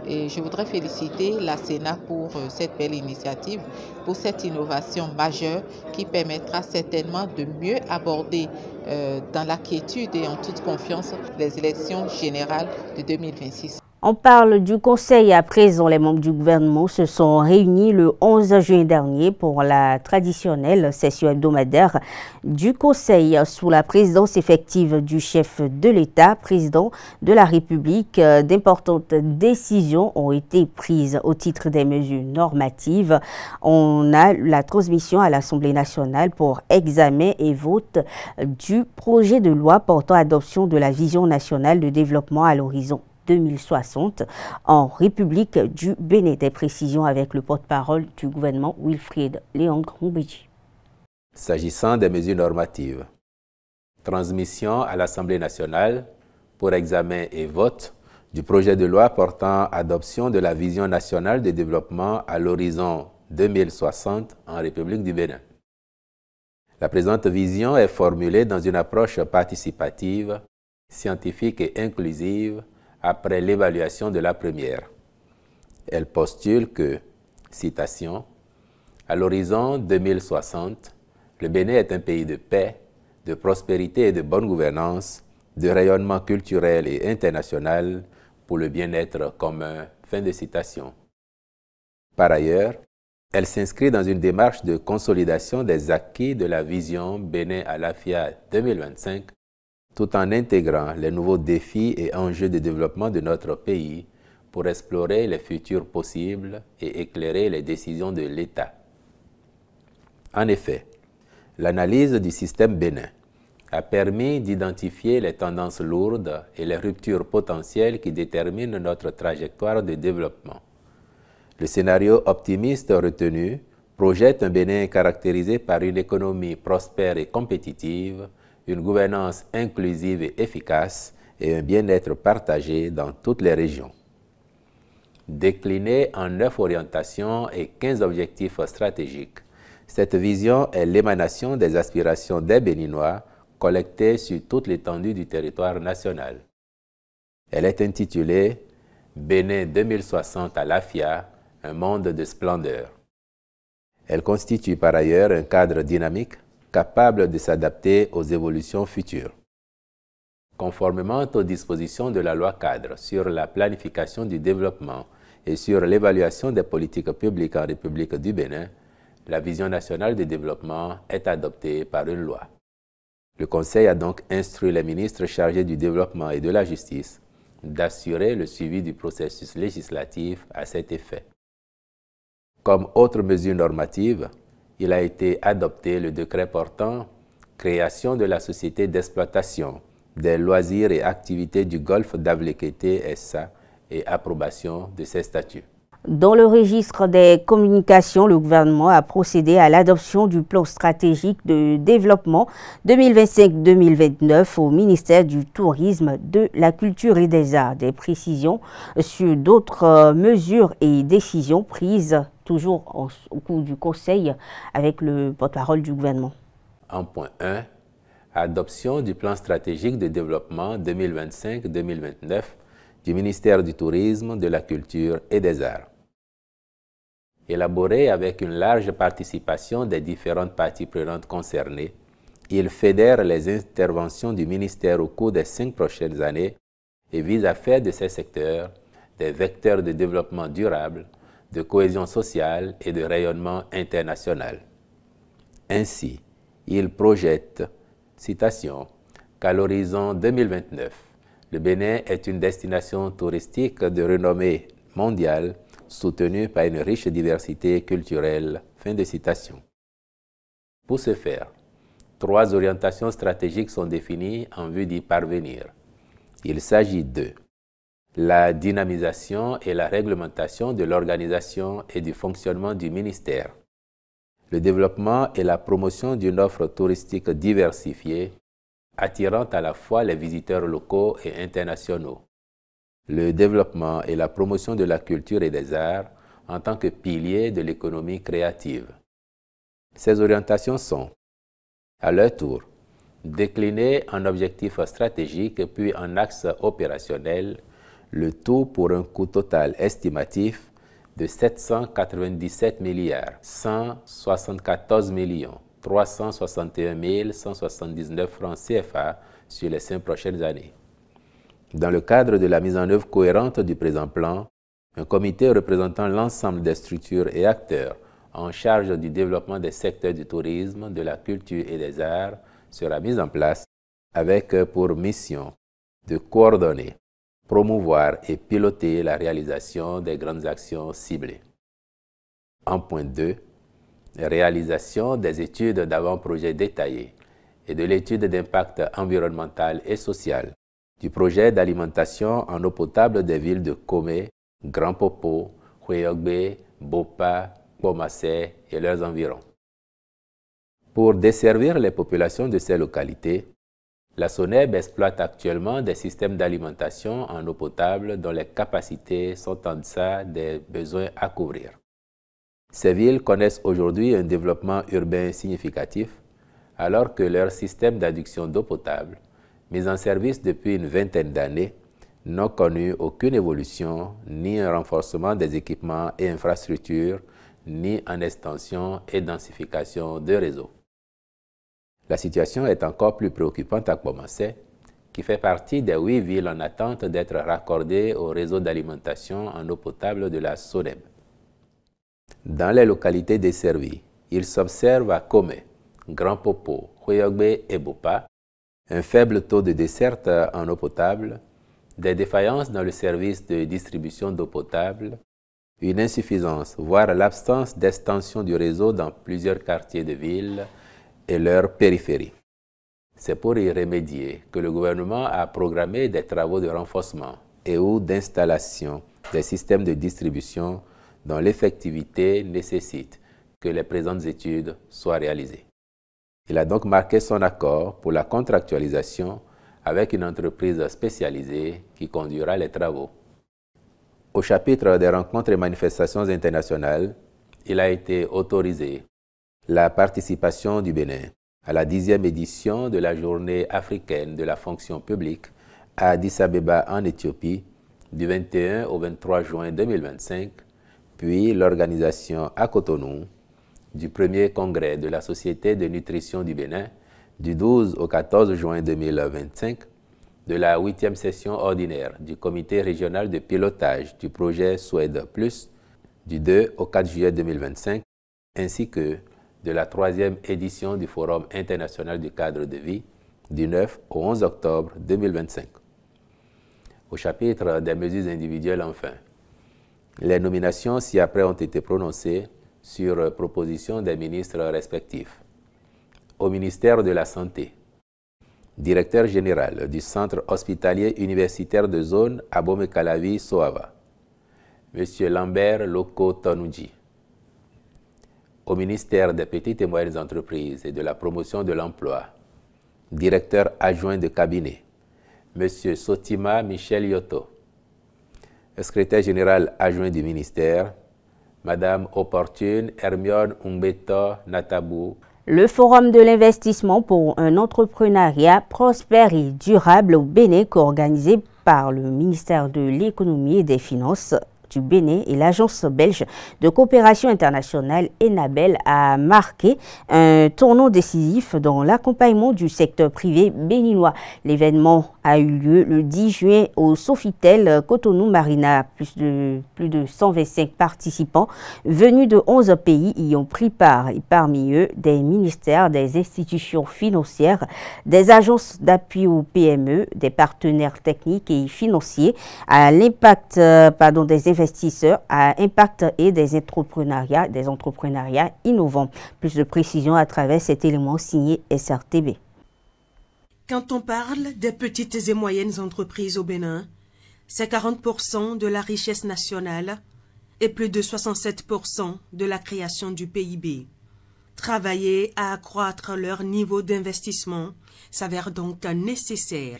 Et je voudrais féliciter la Sénat pour cette belle initiative, pour cette innovation majeure qui permettra certainement de mieux aborder dans la quiétude et en toute confiance les élections générales de 2026. On parle du Conseil à présent. Les membres du gouvernement se sont réunis le 11 juin dernier pour la traditionnelle session hebdomadaire du Conseil sous la présidence effective du chef de l'État, président de la République. D'importantes décisions ont été prises au titre des mesures normatives. On a la transmission à l'Assemblée nationale pour examen et vote du projet de loi portant adoption de la vision nationale de développement à l'horizon 2060 en République du Bénin. Des précisions avec le porte-parole du gouvernement, Wilfried Léon Ngoumbéji. S'agissant des mesures normatives, transmission à l'Assemblée nationale pour examen et vote du projet de loi portant adoption de la vision nationale de développement à l'horizon 2060 en République du Bénin. La présente vision est formulée dans une approche participative, scientifique et inclusive après l'évaluation de la première. Elle postule que, citation, « À l'horizon 2060, le Bénin est un pays de paix, de prospérité et de bonne gouvernance, de rayonnement culturel et international pour le bien-être commun. » Fin de citation. Par ailleurs, elle s'inscrit dans une démarche de consolidation des acquis de la vision Bénin à l'AFIA 2025, tout en intégrant les nouveaux défis et enjeux de développement de notre pays pour explorer les futurs possibles et éclairer les décisions de l'État. En effet, l'analyse du système bénin a permis d'identifier les tendances lourdes et les ruptures potentielles qui déterminent notre trajectoire de développement. Le scénario optimiste retenu projette un Bénin caractérisé par une économie prospère et compétitive, une gouvernance inclusive et efficace et un bien-être partagé dans toutes les régions. Déclinée en 9 orientations et 15 objectifs stratégiques, cette vision est l'émanation des aspirations des Béninois collectées sur toute l'étendue du territoire national. Elle est intitulée Bénin 2060 à l'AFIA, un monde de splendeur. Elle constitue par ailleurs un cadre dynamique capable de s'adapter aux évolutions futures. Conformément aux dispositions de la loi cadre sur la planification du développement et sur l'évaluation des politiques publiques en République du Bénin, la vision nationale de développement est adoptée par une loi. Le Conseil a donc instruit les ministres chargés du développement et de la justice d'assurer le suivi du processus législatif à cet effet. Comme autre mesure normative, il a été adopté le décret portant création de la société d'exploitation des loisirs et activités du Golfe d'Avlekété SA et approbation de ses statuts. Dans le registre des communications, le gouvernement a procédé à l'adoption du plan stratégique de développement 2025-2029 au ministère du Tourisme, de la Culture et des Arts. Des précisions sur d'autres mesures et décisions prises toujours au cours du Conseil avec le porte-parole du gouvernement. En point 1, adoption du plan stratégique de développement 2025-2029 du ministère du Tourisme, de la Culture et des Arts. Élaboré avec une large participation des différentes parties prenantes concernées, il fédère les interventions du ministère au cours des 5 prochaines années et vise à faire de ces secteurs des vecteurs de développement durable, de cohésion sociale et de rayonnement international. Ainsi, il projette, citation, qu'à l'horizon 2029, le Bénin est une destination touristique de renommée mondiale soutenue par une riche diversité culturelle. Fin de citation. Pour ce faire, 3 orientations stratégiques sont définies en vue d'y parvenir. Il s'agit de la dynamisation et la réglementation de l'organisation et du fonctionnement du ministère, le développement et la promotion d'une offre touristique diversifiée, attirant à la fois les visiteurs locaux et internationaux, le développement et la promotion de la culture et des arts en tant que piliers de l'économie créative. Ces orientations sont, à leur tour, déclinées en objectifs stratégiques puis en axes opérationnels, le tout pour un coût total estimatif de 797 milliards 174 millions 361 179 francs CFA sur les 5 prochaines années. Dans le cadre de la mise en œuvre cohérente du présent plan, un comité représentant l'ensemble des structures et acteurs en charge du développement des secteurs du tourisme, de la culture et des arts sera mis en place avec pour mission de coordonner, promouvoir et piloter la réalisation des grandes actions ciblées. En point 2, réalisation des études d'avant-projet détaillées et de l'étude d'impact environnemental et social du projet d'alimentation en eau potable des villes de Komé, Grand Popo, Houéogbe, Bopa, Kpomassé et leurs environs. Pour desservir les populations de ces localités, la SONEB exploite actuellement des systèmes d'alimentation en eau potable dont les capacités sont en deçà des besoins à couvrir. Ces villes connaissent aujourd'hui un développement urbain significatif, alors que leurs systèmes d'adduction d'eau potable, mis en service depuis une vingtaine d'années, n'ont connu aucune évolution, ni un renforcement des équipements et infrastructures, ni en extension et densification de réseaux. La situation est encore plus préoccupante à Kpomassé, qui fait partie des 8 villes en attente d'être raccordées au réseau d'alimentation en eau potable de la SONEB. Dans les localités desservies, il s'observe à Komé, Grand Popo, Houéogbe et Bopa un faible taux de desserte en eau potable, des défaillances dans le service de distribution d'eau potable, une insuffisance, voire l'absence d'extension du réseau dans plusieurs quartiers de ville et leur périphérie. C'est pour y remédier que le gouvernement a programmé des travaux de renforcement et ou d'installation des systèmes de distribution dont l'effectivité nécessite que les présentes études soient réalisées. Il a donc marqué son accord pour la contractualisation avec une entreprise spécialisée qui conduira les travaux. Au chapitre des rencontres et manifestations internationales, il a été autorisé la participation du Bénin à la 10e édition de la Journée africaine de la fonction publique à Addis Abeba en Éthiopie du 21 au 23 juin 2025, puis l'organisation à Cotonou du premier congrès de la Société de nutrition du Bénin du 12 au 14 juin 2025, de la 8e session ordinaire du comité régional de pilotage du projet Suède Plus du 2 au 4 juillet 2025, ainsi que de la 3e édition du Forum international du cadre de vie du 9 au 11 octobre 2025. Au chapitre des mesures individuelles, enfin, les nominations ci-après ont été prononcées sur proposition des ministres respectifs. Au ministère de la Santé, directeur général du Centre hospitalier universitaire de zone Abomey-Calavi-Soava, M. Lambert Loko-Tonouji. Au ministère des Petites et Moyennes Entreprises et de la Promotion de l'Emploi, directeur adjoint de cabinet, M. Sotima Michel Yoto. Secrétaire général adjoint du ministère, Mme Opportune Hermione Umbeto Natabou. Le Forum de l'investissement pour un entrepreneuriat prospère et durable au Bénin, co-organisé par le ministère de l'Économie et des Finances du Bénin et l'Agence belge de coopération internationale ENABEL, a marqué un tournant décisif dans l'accompagnement du secteur privé béninois. L'événement a eu lieu le 10 juin au Sofitel Cotonou Marina. Plus de 125 participants venus de 11 pays y ont pris part, et parmi eux des ministères, des institutions financières, des agences d'appui aux PME, des partenaires techniques et financiers, à l'impact des investisseurs à impact et des entrepreneuriats innovants. Plus de précisions à travers cet élément signé SRTB. Quand on parle des petites et moyennes entreprises au Bénin, c'est 40% de la richesse nationale et plus de 67% de la création du PIB. Travailler à accroître leur niveau d'investissement s'avère donc nécessaire.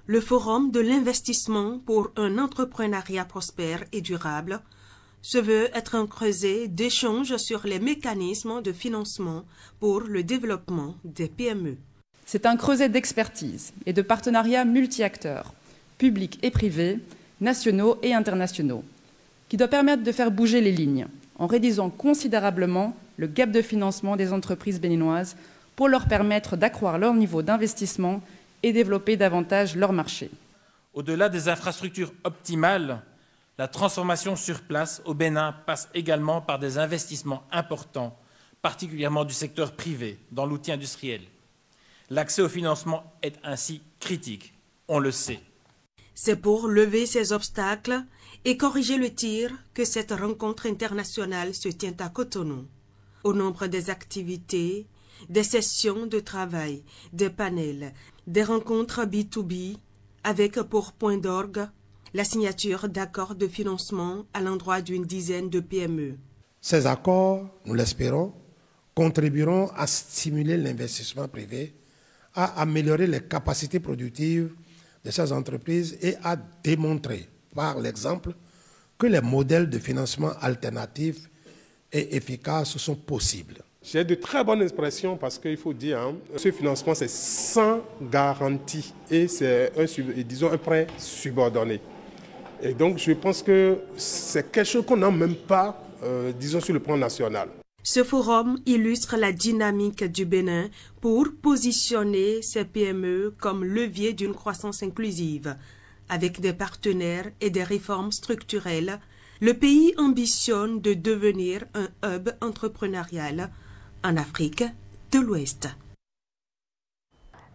Le Forum de l'investissement pour un entrepreneuriat prospère et durable se veut être un creuset d'échanges sur les mécanismes de financement pour le développement des PME. C'est un creuset d'expertise et de partenariats multi-acteurs, publics et privés, nationaux et internationaux, qui doit permettre de faire bouger les lignes en réduisant considérablement le gap de financement des entreprises béninoises pour leur permettre d'accroître leur niveau d'investissement et développer davantage leur marché. Au-delà des infrastructures optimales, la transformation sur place au Bénin passe également par des investissements importants, particulièrement du secteur privé, dans l'outil industriel. L'accès au financement est ainsi critique, on le sait. C'est pour lever ces obstacles et corriger le tir que cette rencontre internationale se tient à Cotonou. Au nombre des activités, des sessions de travail, des panels, des rencontres B2B, avec pour point d'orgue la signature d'accords de financement à l'endroit d'une dizaine de PME. Ces accords, nous l'espérons, contribueront à stimuler l'investissement privé, à améliorer les capacités productives de ces entreprises et à démontrer par l'exemple que les modèles de financement alternatifs et efficaces sont possibles. J'ai de très bonnes expressions parce qu'il faut dire, ce financement c'est sans garantie et c'est un prêt subordonné. Et donc je pense que c'est quelque chose qu'on n'a même pas, sur le plan national. Ce forum illustre la dynamique du Bénin pour positionner ces PME comme levier d'une croissance inclusive. Avec des partenaires et des réformes structurelles, le pays ambitionne de devenir un hub entrepreneurial en Afrique de l'Ouest.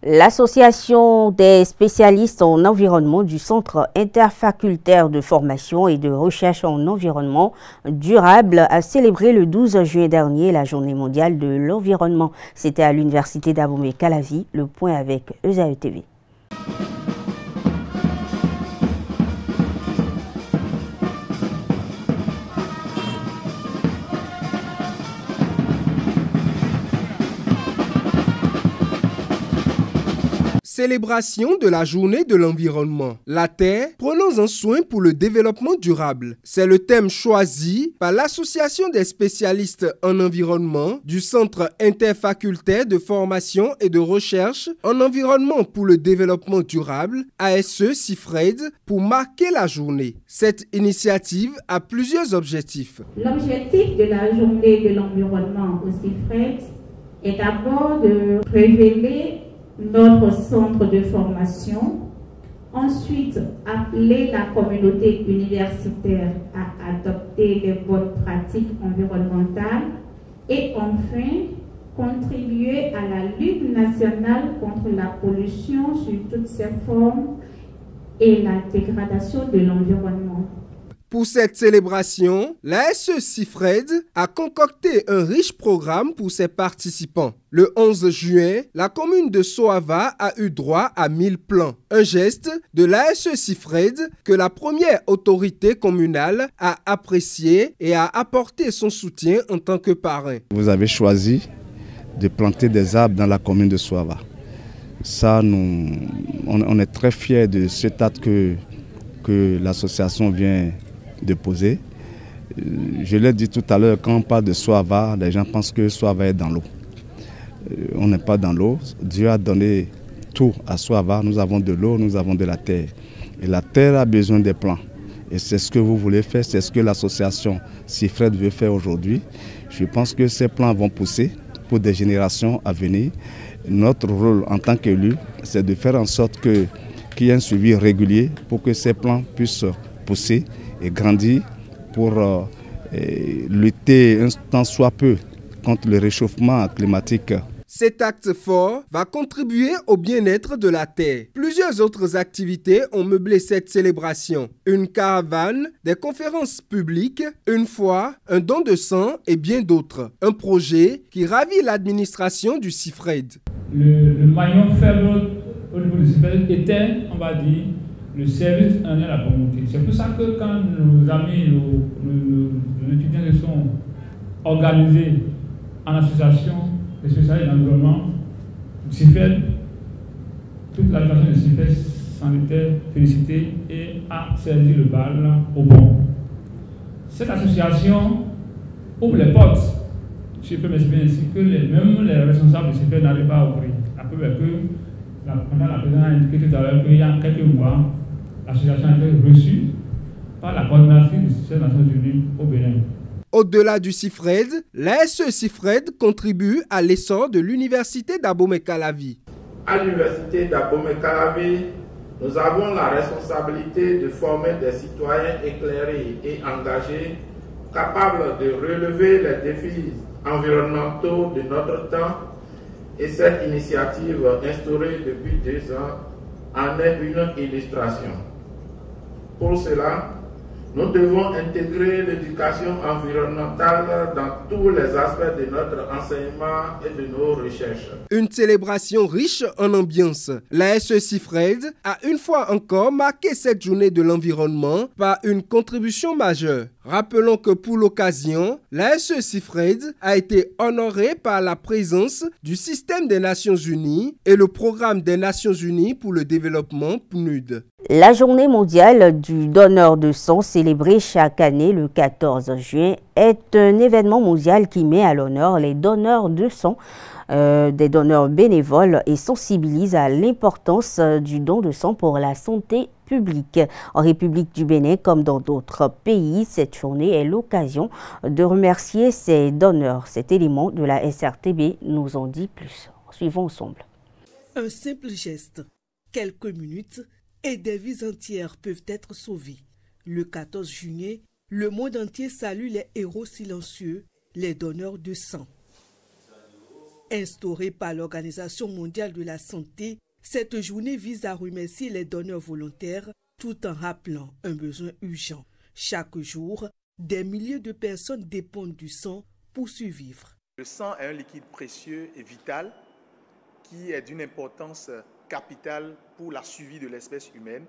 L'association des spécialistes en environnement du Centre interfacultaire de formation et de recherche en environnement durable a célébré le 12 juin dernier la journée mondiale de l'environnement. C'était à l'université d'Abomey-Calavi, le point avec ESAE TV. Célébration de la journée de l'environnement. La terre, prenons-en soin pour le développement durable. C'est le thème choisi par l'Association des spécialistes en environnement du Centre interfacultaire de formation et de recherche en environnement pour le développement durable, ASE-CIFRED, pour marquer la journée. Cette initiative a plusieurs objectifs. L'objectif de la journée de l'environnement au CIFRED est d'abord de révéler notre centre de formation, ensuite appeler la communauté universitaire à adopter les bonnes pratiques environnementales et enfin contribuer à la lutte nationale contre la pollution sous toutes ses formes et la dégradation de l'environnement. Pour cette célébration, la SE-CIFRED a concocté un riche programme pour ses participants. Le 11 juin, la commune de Soava a eu droit à 1000 plants. Un geste de la SE-CIFRED que la première autorité communale a apprécié et a apporté son soutien en tant que parrain. Vous avez choisi de planter des arbres dans la commune de Soava. Ça, on est très fiers de cet acte que l'association vient de poser. Je l'ai dit tout à l'heure, quand on parle de Soava, les gens pensent que Soava est dans l'eau. On n'est pas dans l'eau. Dieu a donné tout à Soava. Nous avons de l'eau, nous avons de la terre. Et la terre a besoin des plants. Et c'est ce que vous voulez faire, c'est ce que l'association CIFRED veut faire aujourd'hui. Je pense que ces plants vont pousser pour des générations à venir. Notre rôle en tant qu'élu, c'est de faire en sorte qu'il y ait un suivi régulier pour que ces plants puissent pousser et grandir pour lutter un tant soit peu contre le réchauffement climatique. Cet acte fort va contribuer au bien-être de la terre. Plusieurs autres activités ont meublé cette célébration. Une caravane, des conférences publiques, une foire, un don de sang et bien d'autres. Un projet qui ravit l'administration du CIFRED. Le maillon faible au niveau du CIFRED était, on va dire, le service en à la communauté. C'est pour ça que quand nos amis, nos étudiants se sont organisés en association des spécialistes de l'environnement, CIFRED, toute l'association de CIFRED s'en était félicitée et a saisi le bal au bon. Cette association ouvre les portes, si je peux m'exprimer ainsi, que même les responsables de CIFRED n'arrivent pas à ouvrir. La preuve est que, pendant la présidente a indiqué tout à l'heure qu'il y a quelques mois, l'association a été reçue par la coordinatrice des Nations Unies au Bénin. Au-delà du CIFRED, la SE-CIFRED contribue à l'essor de l'université d'Abomey-Calavi. À l'université d'Abomey-Calavi, nous avons la responsabilité de former des citoyens éclairés et engagés, capables de relever les défis environnementaux de notre temps. Et cette initiative instaurée depuis 2 ans en est une illustration. Pour cela, nous devons intégrer l'éducation environnementale dans tous les aspects de notre enseignement et de nos recherches. Une célébration riche en ambiance. La SE-CIFRED a une fois encore marqué cette journée de l'environnement par une contribution majeure. Rappelons que pour l'occasion, la SE-CIFRED a été honorée par la présence du Système des Nations Unies et le Programme des Nations Unies pour le développement PNUD. La journée mondiale du donneur de sang, célébrée chaque année le 14 juin, est un événement mondial qui met à l'honneur les donneurs de sang, des donneurs bénévoles et sensibilise à l'importance du don de sang pour la santé publique. En République du Bénin, comme dans d'autres pays, cette journée est l'occasion de remercier ces donneurs. Cet élément de la SRTB nous en dit plus. Suivons ensemble. Un simple geste, quelques minutes, et des vies entières peuvent être sauvées. Le 14 juillet, le monde entier salue les héros silencieux, les donneurs de sang. Instaurée par l'Organisation mondiale de la santé, cette journée vise à remercier les donneurs volontaires tout en rappelant un besoin urgent. Chaque jour, des milliers de personnes dépendent du sang pour survivre. Le sang est un liquide précieux et vital qui est d'une importance capitale pour la survie de l'espèce humaine.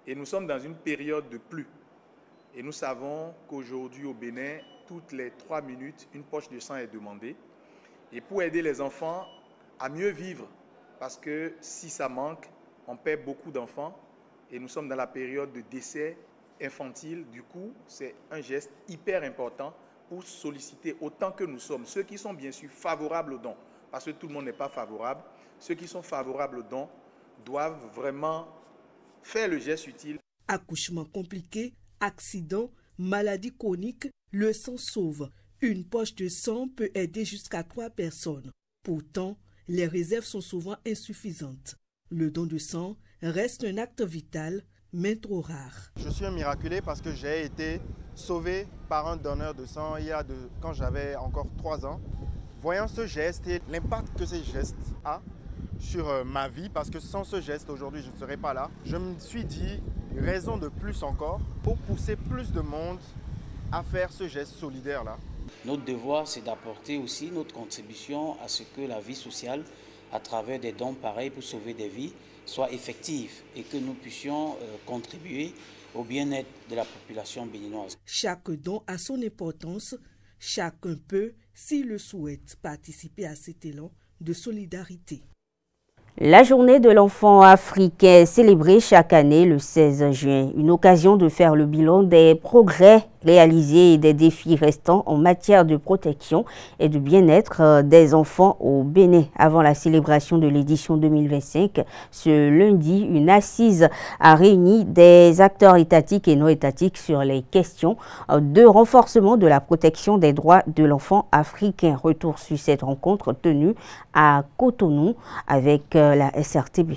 Et nous sommes dans une période de pluie. Et nous savons qu'aujourd'hui au Bénin, toutes les 3 minutes, une poche de sang est demandée. Et pour aider les enfants à mieux vivre parce que si ça manque, on perd beaucoup d'enfants et nous sommes dans la période de décès infantile. Du coup, c'est un geste hyper important pour solliciter autant que nous sommes. Ceux qui sont bien sûr favorables au don, parce que tout le monde n'est pas favorable, ceux qui sont favorables au don doivent vraiment faire le geste utile. Accouchement compliqué, accident, maladie chronique, le sang sauve. Une poche de sang peut aider jusqu'à 3 personnes. Pourtant, les réserves sont souvent insuffisantes. Le don de sang reste un acte vital, mais trop rare. Je suis un miraculé parce que j'ai été sauvé par un donneur de sang quand j'avais encore 3 ans. Voyant ce geste et l'impact que ce geste a sur ma vie, parce que sans ce geste, aujourd'hui, je ne serais pas là, je me suis dit, raison de plus encore, pour pousser plus de monde à faire ce geste solidaire-là. Notre devoir, c'est d'apporter aussi notre contribution à ce que la vie sociale, à travers des dons pareils pour sauver des vies, soit effective et que nous puissions contribuer au bien-être de la population béninoise. Chaque don a son importance. Chacun peut, s'il le souhaite, participer à cet élan de solidarité. La journée de l'enfant africain est célébrée chaque année le 16 juin. Une occasion de faire le bilan des progrès réalisés et des défis restants en matière de protection et de bien-être des enfants au Bénin. Avant la célébration de l'édition 2025, ce lundi, une assise a réuni des acteurs étatiques et non étatiques sur les questions de renforcement de la protection des droits de l'enfant africain. Retour sur cette rencontre tenue à Cotonou avec la SRTB.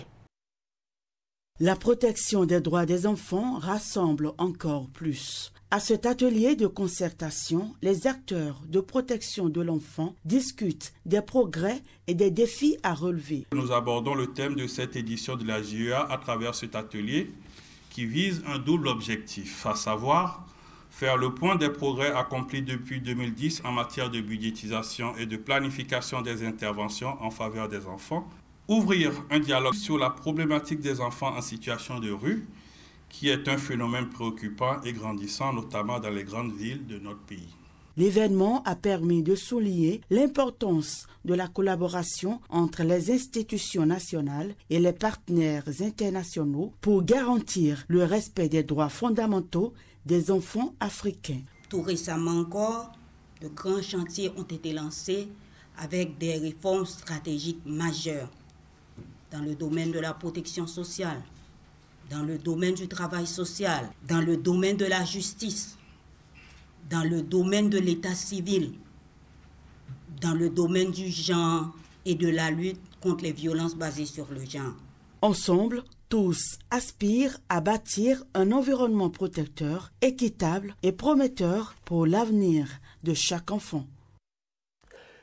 La protection des droits des enfants rassemble encore plus. À cet atelier de concertation, les acteurs de protection de l'enfant discutent des progrès et des défis à relever. Nous abordons le thème de cette édition de la JEA à travers cet atelier qui vise un double objectif, à savoir faire le point des progrès accomplis depuis 2010 en matière de budgétisation et de planification des interventions en faveur des enfants, ouvrir un dialogue sur la problématique des enfants en situation de rue, qui est un phénomène préoccupant et grandissant, notamment dans les grandes villes de notre pays. L'événement a permis de souligner l'importance de la collaboration entre les institutions nationales et les partenaires internationaux pour garantir le respect des droits fondamentaux des enfants africains. Tout récemment encore, de grands chantiers ont été lancés avec des réformes stratégiques majeures dans le domaine de la protection sociale, dans le domaine du travail social, dans le domaine de la justice, dans le domaine de l'état civil, dans le domaine du genre et de la lutte contre les violences basées sur le genre. Ensemble, tous aspirent à bâtir un environnement protecteur, équitable et prometteur pour l'avenir de chaque enfant.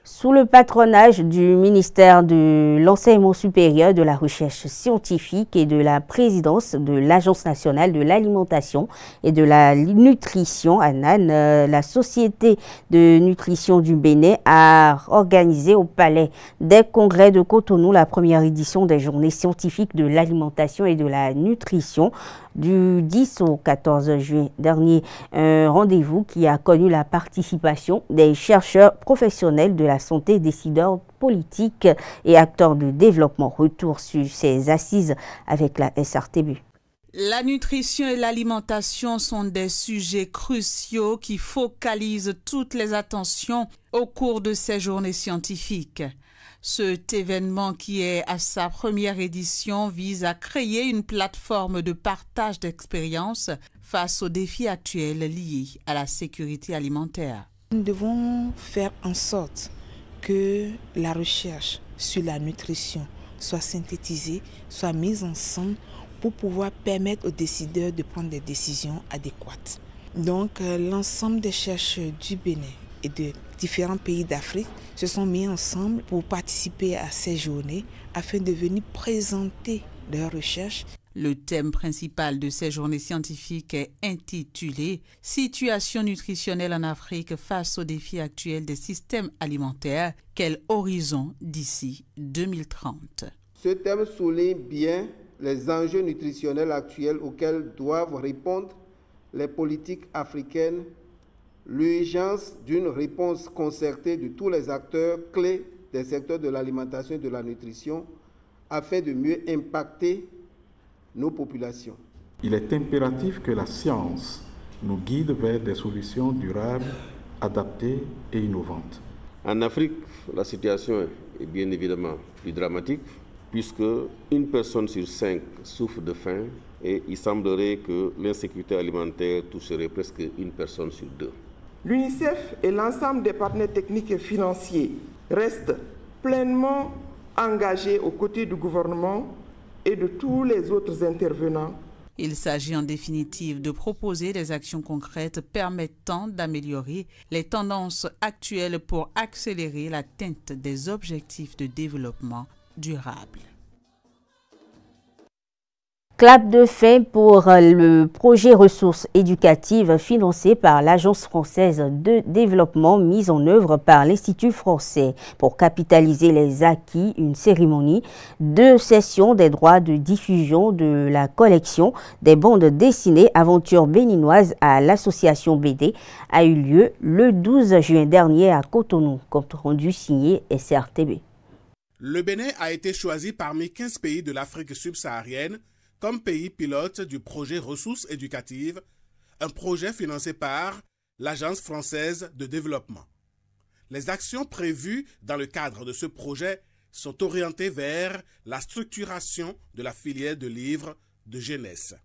Sous le patronage du ministère de l'Enseignement supérieur, de la Recherche scientifique et de la présidence de l'Agence nationale de l'alimentation et de la nutrition, ANAN, la Société de nutrition du Bénin a organisé au Palais des Congrès de Cotonou la première édition des Journées scientifiques de l'alimentation et de la nutrition du 10 au 14 juin dernier. Un rendez-vous qui a connu la participation des chercheurs professionnels de la santé, décideurs politiques et acteurs de développement. Retour sur ces assises avec la SRTB. La nutrition et l'alimentation sont des sujets cruciaux qui focalisent toutes les attentions au cours de ces journées scientifiques. Cet événement, qui est à sa première édition, vise à créer une plateforme de partage d'expériences face aux défis actuels liés à la sécurité alimentaire. Nous devons faire en sorte que la recherche sur la nutrition soit synthétisée, soit mise ensemble pour pouvoir permettre aux décideurs de prendre des décisions adéquates. Donc, l'ensemble des chercheurs du Bénin et de différents pays d'Afrique se sont mis ensemble pour participer à ces journées afin de venir présenter leurs recherches. Le thème principal de ces journées scientifiques est intitulé « Situation nutritionnelle en Afrique face aux défis actuels des systèmes alimentaires, quel horizon d'ici 2030 ». Ce thème souligne bien les enjeux nutritionnels actuels auxquels doivent répondre les politiques africaines, l'urgence d'une réponse concertée de tous les acteurs clés des secteurs de l'alimentation et de la nutrition, afin de mieux impacter nos populations. Il est impératif que la science nous guide vers des solutions durables, adaptées et innovantes. En Afrique, la situation est bien évidemment plus dramatique puisque une personne sur 5 souffre de faim et il semblerait que l'insécurité alimentaire toucherait presque une personne sur 2. L'UNICEF et l'ensemble des partenaires techniques et financiers restent pleinement engagés aux côtés du gouvernement et de tous les autres intervenants. Il s'agit en définitive de proposer des actions concrètes permettant d'améliorer les tendances actuelles pour accélérer l'atteinte des objectifs de développement durable. Clap de fin pour le projet ressources éducatives financé par l'Agence française de développement mise en œuvre par l'Institut français. Pour capitaliser les acquis, une cérémonie de cession des droits de diffusion de la collection des bandes dessinées Aventures béninoises à l'association BD a eu lieu le 12 juin dernier à Cotonou, compte rendu signé SRTB. Le Bénin a été choisi parmi 15 pays de l'Afrique subsaharienne comme pays pilote du projet Ressources éducatives, un projet financé par l'Agence française de développement. Les actions prévues dans le cadre de ce projet sont orientées vers la structuration de la filière de livres de jeunesse.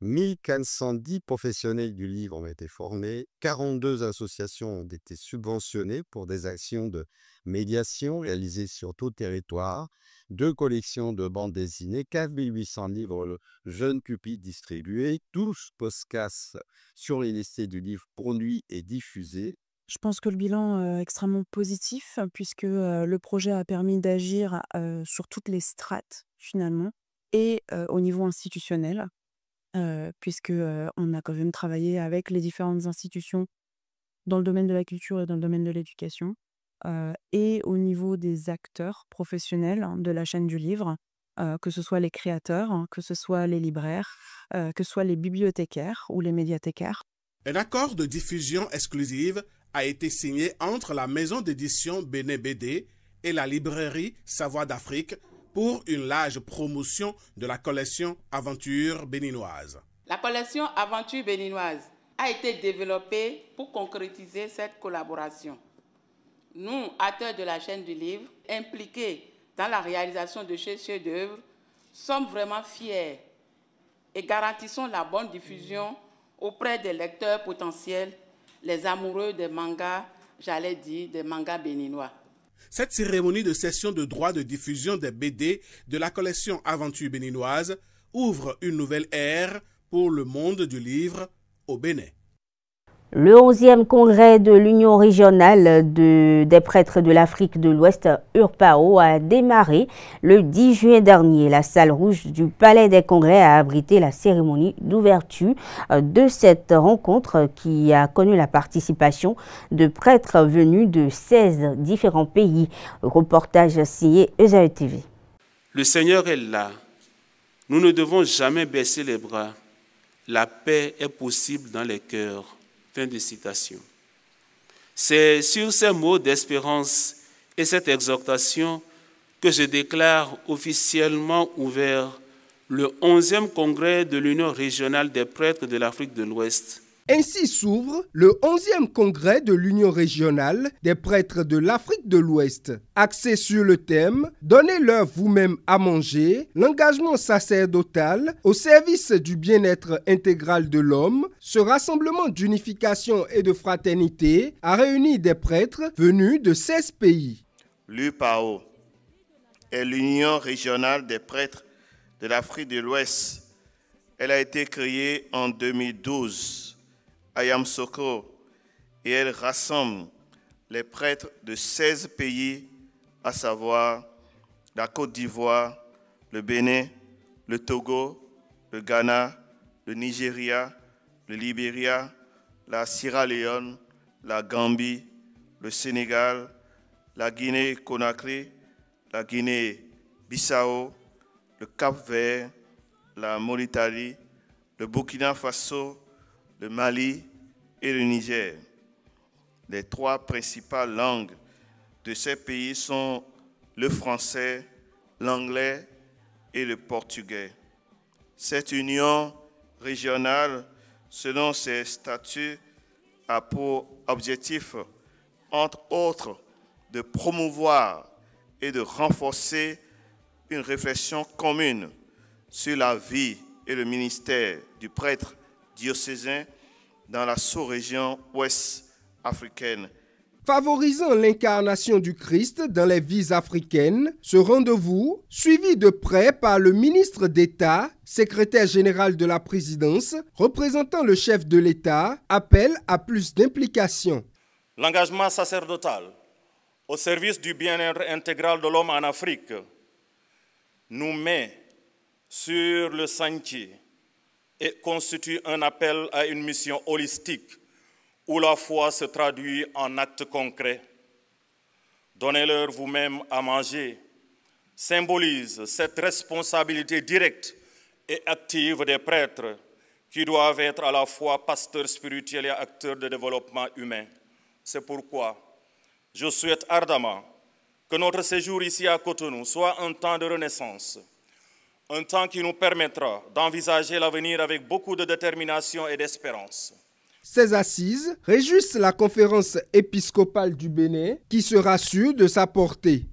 1510 professionnels du livre ont été formés, 42 associations ont été subventionnées pour des actions de médiation réalisées sur tout territoire, 2 collections de bandes dessinées, 4800 livres jeunes pupilles distribués, 12 podcasts sur les listes du livre produits et diffusés. Je pense que le bilan est extrêmement positif puisque le projet a permis d'agir sur toutes les strates finalement et au niveau institutionnel. Puisque on a quand même travaillé avec les différentes institutions dans le domaine de la culture et dans le domaine de l'éducation, et au niveau des acteurs professionnels de la chaîne du livre, que ce soit les créateurs, que ce soit les libraires, que ce soit les bibliothécaires ou les médiathécaires. Un accord de diffusion exclusive a été signé entre la maison d'édition Bénin BD et la librairie Savoie d'Afrique pour une large promotion de la collection Aventures béninoises. La collection Aventures béninoises a été développée pour concrétiser cette collaboration. Nous, acteurs de la chaîne du livre, impliqués dans la réalisation de ce chef-d'œuvre, sommes vraiment fiers et garantissons la bonne diffusion auprès des lecteurs potentiels, les amoureux des mangas, j'allais dire des mangas béninois. Cette cérémonie de cession de droits de diffusion des BD de la collection Aventures béninoises ouvre une nouvelle ère pour le monde du livre au Bénin. Le 11e congrès de l'Union régionale des prêtres de l'Afrique de l'Ouest, URPAO, a démarré le 10 juin dernier. La salle rouge du Palais des Congrès a abrité la cérémonie d'ouverture de cette rencontre qui a connu la participation de prêtres venus de 16 différents pays. Reportage signé ESAE TV. Le Seigneur est là. Nous ne devons jamais baisser les bras. La paix est possible dans les cœurs. Fin de citation. C'est sur ces mots d'espérance et cette exhortation que je déclare officiellement ouvert le 11e congrès de l'Union régionale des prêtres de l'Afrique de l'Ouest. Ainsi s'ouvre le 11e congrès de l'Union régionale des prêtres de l'Afrique de l'Ouest, axé sur le thème « Donnez-leur vous-même à manger », l'engagement sacerdotal au service du bien-être intégral de l'homme. Ce rassemblement d'unification et de fraternité a réuni des prêtres venus de 16 pays. L'UPAO est l'Union régionale des prêtres de l'Afrique de l'Ouest. Elle a été créée en 2012. À Yamoussoukro, et elle rassemble les prêtres de 16 pays, à savoir la Côte d'Ivoire, le Bénin, le Togo, le Ghana, le Nigeria, le Libéria, la Sierra Leone, la Gambie, le Sénégal, la Guinée-Conakry, la Guinée-Bissau, le Cap-Vert, la Mauritanie, le Burkina Faso, le Mali et le Niger. Les 3 principales langues de ces pays sont le français, l'anglais et le portugais. Cette union régionale, selon ses statuts, a pour objectif, entre autres, de promouvoir et de renforcer une réflexion commune sur la vie et le ministère du prêtre diocésain dans la sous-région ouest africaine. Favorisant l'incarnation du Christ dans les vies africaines, ce rendez-vous, suivi de près par le ministre d'État, secrétaire général de la présidence, représentant le chef de l'État, appelle à plus d'implication. L'engagement sacerdotal au service du bien-être intégral de l'homme en Afrique nous met sur le sentier et constitue un appel à une mission holistique où la foi se traduit en actes concrets. Donnez-leur vous-même à manger symbolise cette responsabilité directe et active des prêtres qui doivent être à la fois pasteurs spirituels et acteurs de développement humain. C'est pourquoi je souhaite ardemment que notre séjour ici à Cotonou soit un temps de renaissance, un temps qui nous permettra d'envisager l'avenir avec beaucoup de détermination et d'espérance. Ces assises réjouissent la conférence épiscopale du Bénin qui sera sûre de sa portée.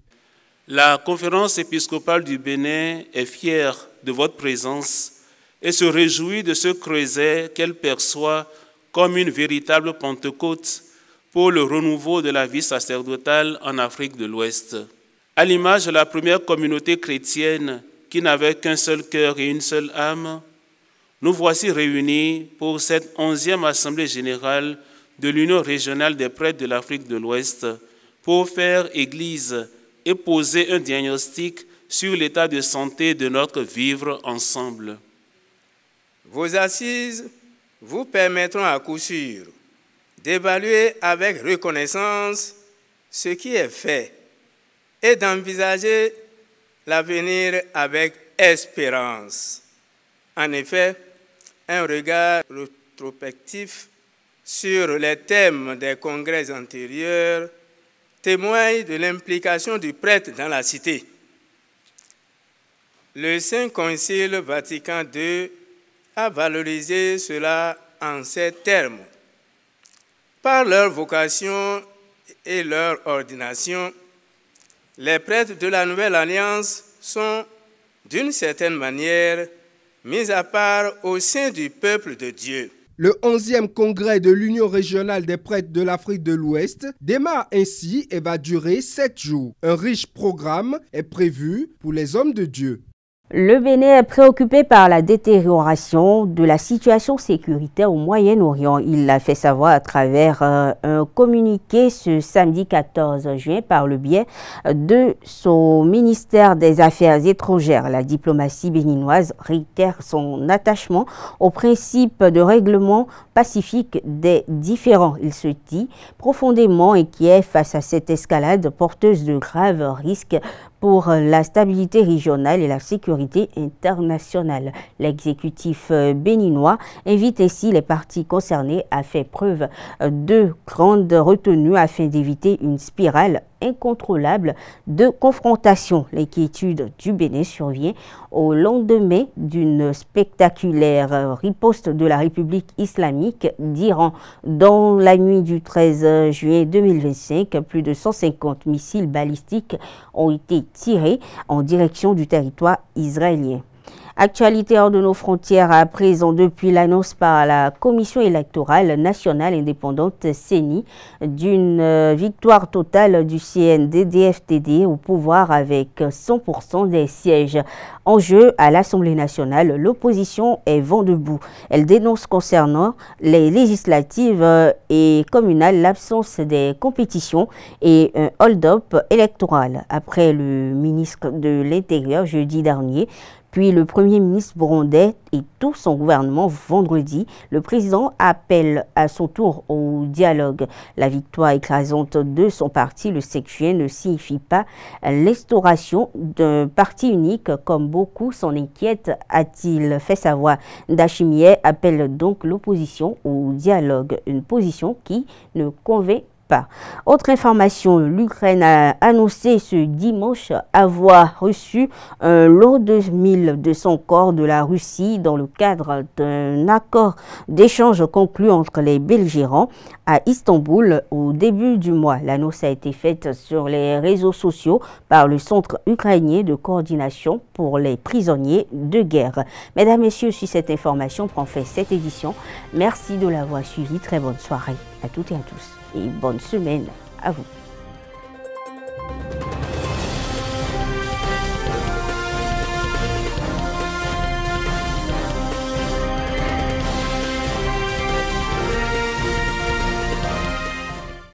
La conférence épiscopale du Bénin est fière de votre présence et se réjouit de ce creuset qu'elle perçoit comme une véritable Pentecôte pour le renouveau de la vie sacerdotale en Afrique de l'Ouest. À l'image de la première communauté chrétienne qui n'avait qu'un seul cœur et une seule âme, nous voici réunis pour cette 11e Assemblée générale de l'Union régionale des prêtres de l'Afrique de l'Ouest pour faire Église et poser un diagnostic sur l'état de santé de notre vivre ensemble. Vos assises vous permettront à coup sûr d'évaluer avec reconnaissance ce qui est fait et d'envisager l'avenir avec espérance. En effet, un regard rétrospectif sur les thèmes des congrès antérieurs témoigne de l'implication du prêtre dans la cité. Le Saint Concile Vatican II a valorisé cela en ces termes. Par leur vocation et leur ordination, les prêtres de la Nouvelle Alliance sont, d'une certaine manière, mis à part au sein du peuple de Dieu. Le 11e congrès de l'Union régionale des prêtres de l'Afrique de l'Ouest démarre ainsi et va durer 7 jours. Un riche programme est prévu pour les hommes de Dieu. Le Bénin est préoccupé par la détérioration de la situation sécuritaire au Moyen-Orient. Il l'a fait savoir à travers un communiqué ce samedi 14 juin par le biais de son ministère des Affaires étrangères. La diplomatie béninoise réitère son attachement au principe de règlement pacifique des différends. Il se dit profondément inquiet face à cette escalade porteuse de graves risques pour la stabilité régionale et la sécurité internationale. L'exécutif béninois invite ainsi les parties concernées à faire preuve de grande retenue afin d'éviter une spirale incontrôlable de confrontation. L'inquiétude du Bénin survient au lendemain d'une spectaculaire riposte de la République islamique d'Iran. Dans la nuit du 13 juin 2025, plus de 150 missiles balistiques ont été tirés en direction du territoire israélien. Actualité hors de nos frontières à présent depuis l'annonce par la Commission électorale nationale indépendante CENI d'une victoire totale du CNDD-FDD au pouvoir avec 100% des sièges. En jeu à l'Assemblée nationale, l'opposition est vent debout. Elle dénonce concernant les législatives et communales l'absence des compétitions et un hold-up électoral. Après le ministre de l'Intérieur jeudi dernier, puis le Premier ministre burundais et tout son gouvernement vendredi, le président appelle à son tour au dialogue. La victoire écrasante de son parti, le CECJ, ne signifie pas l'instauration d'un parti unique comme beaucoup s'en inquiètent, a-t-il fait savoir. Ndachimie appelle donc l'opposition au dialogue, une position qui ne convainc pas. Autre information, l'Ukraine a annoncé ce dimanche avoir reçu un lot de 1200 corps de la Russie dans le cadre d'un accord d'échange conclu entre les belligérants à Istanbul au début du mois. L'annonce a été faite sur les réseaux sociaux par le Centre ukrainien de coordination pour les prisonniers de guerre. Mesdames, Messieurs, si cette information prend fin cette édition, merci de l'avoir suivi. Très bonne soirée à toutes et à tous et bonne semaine à vous.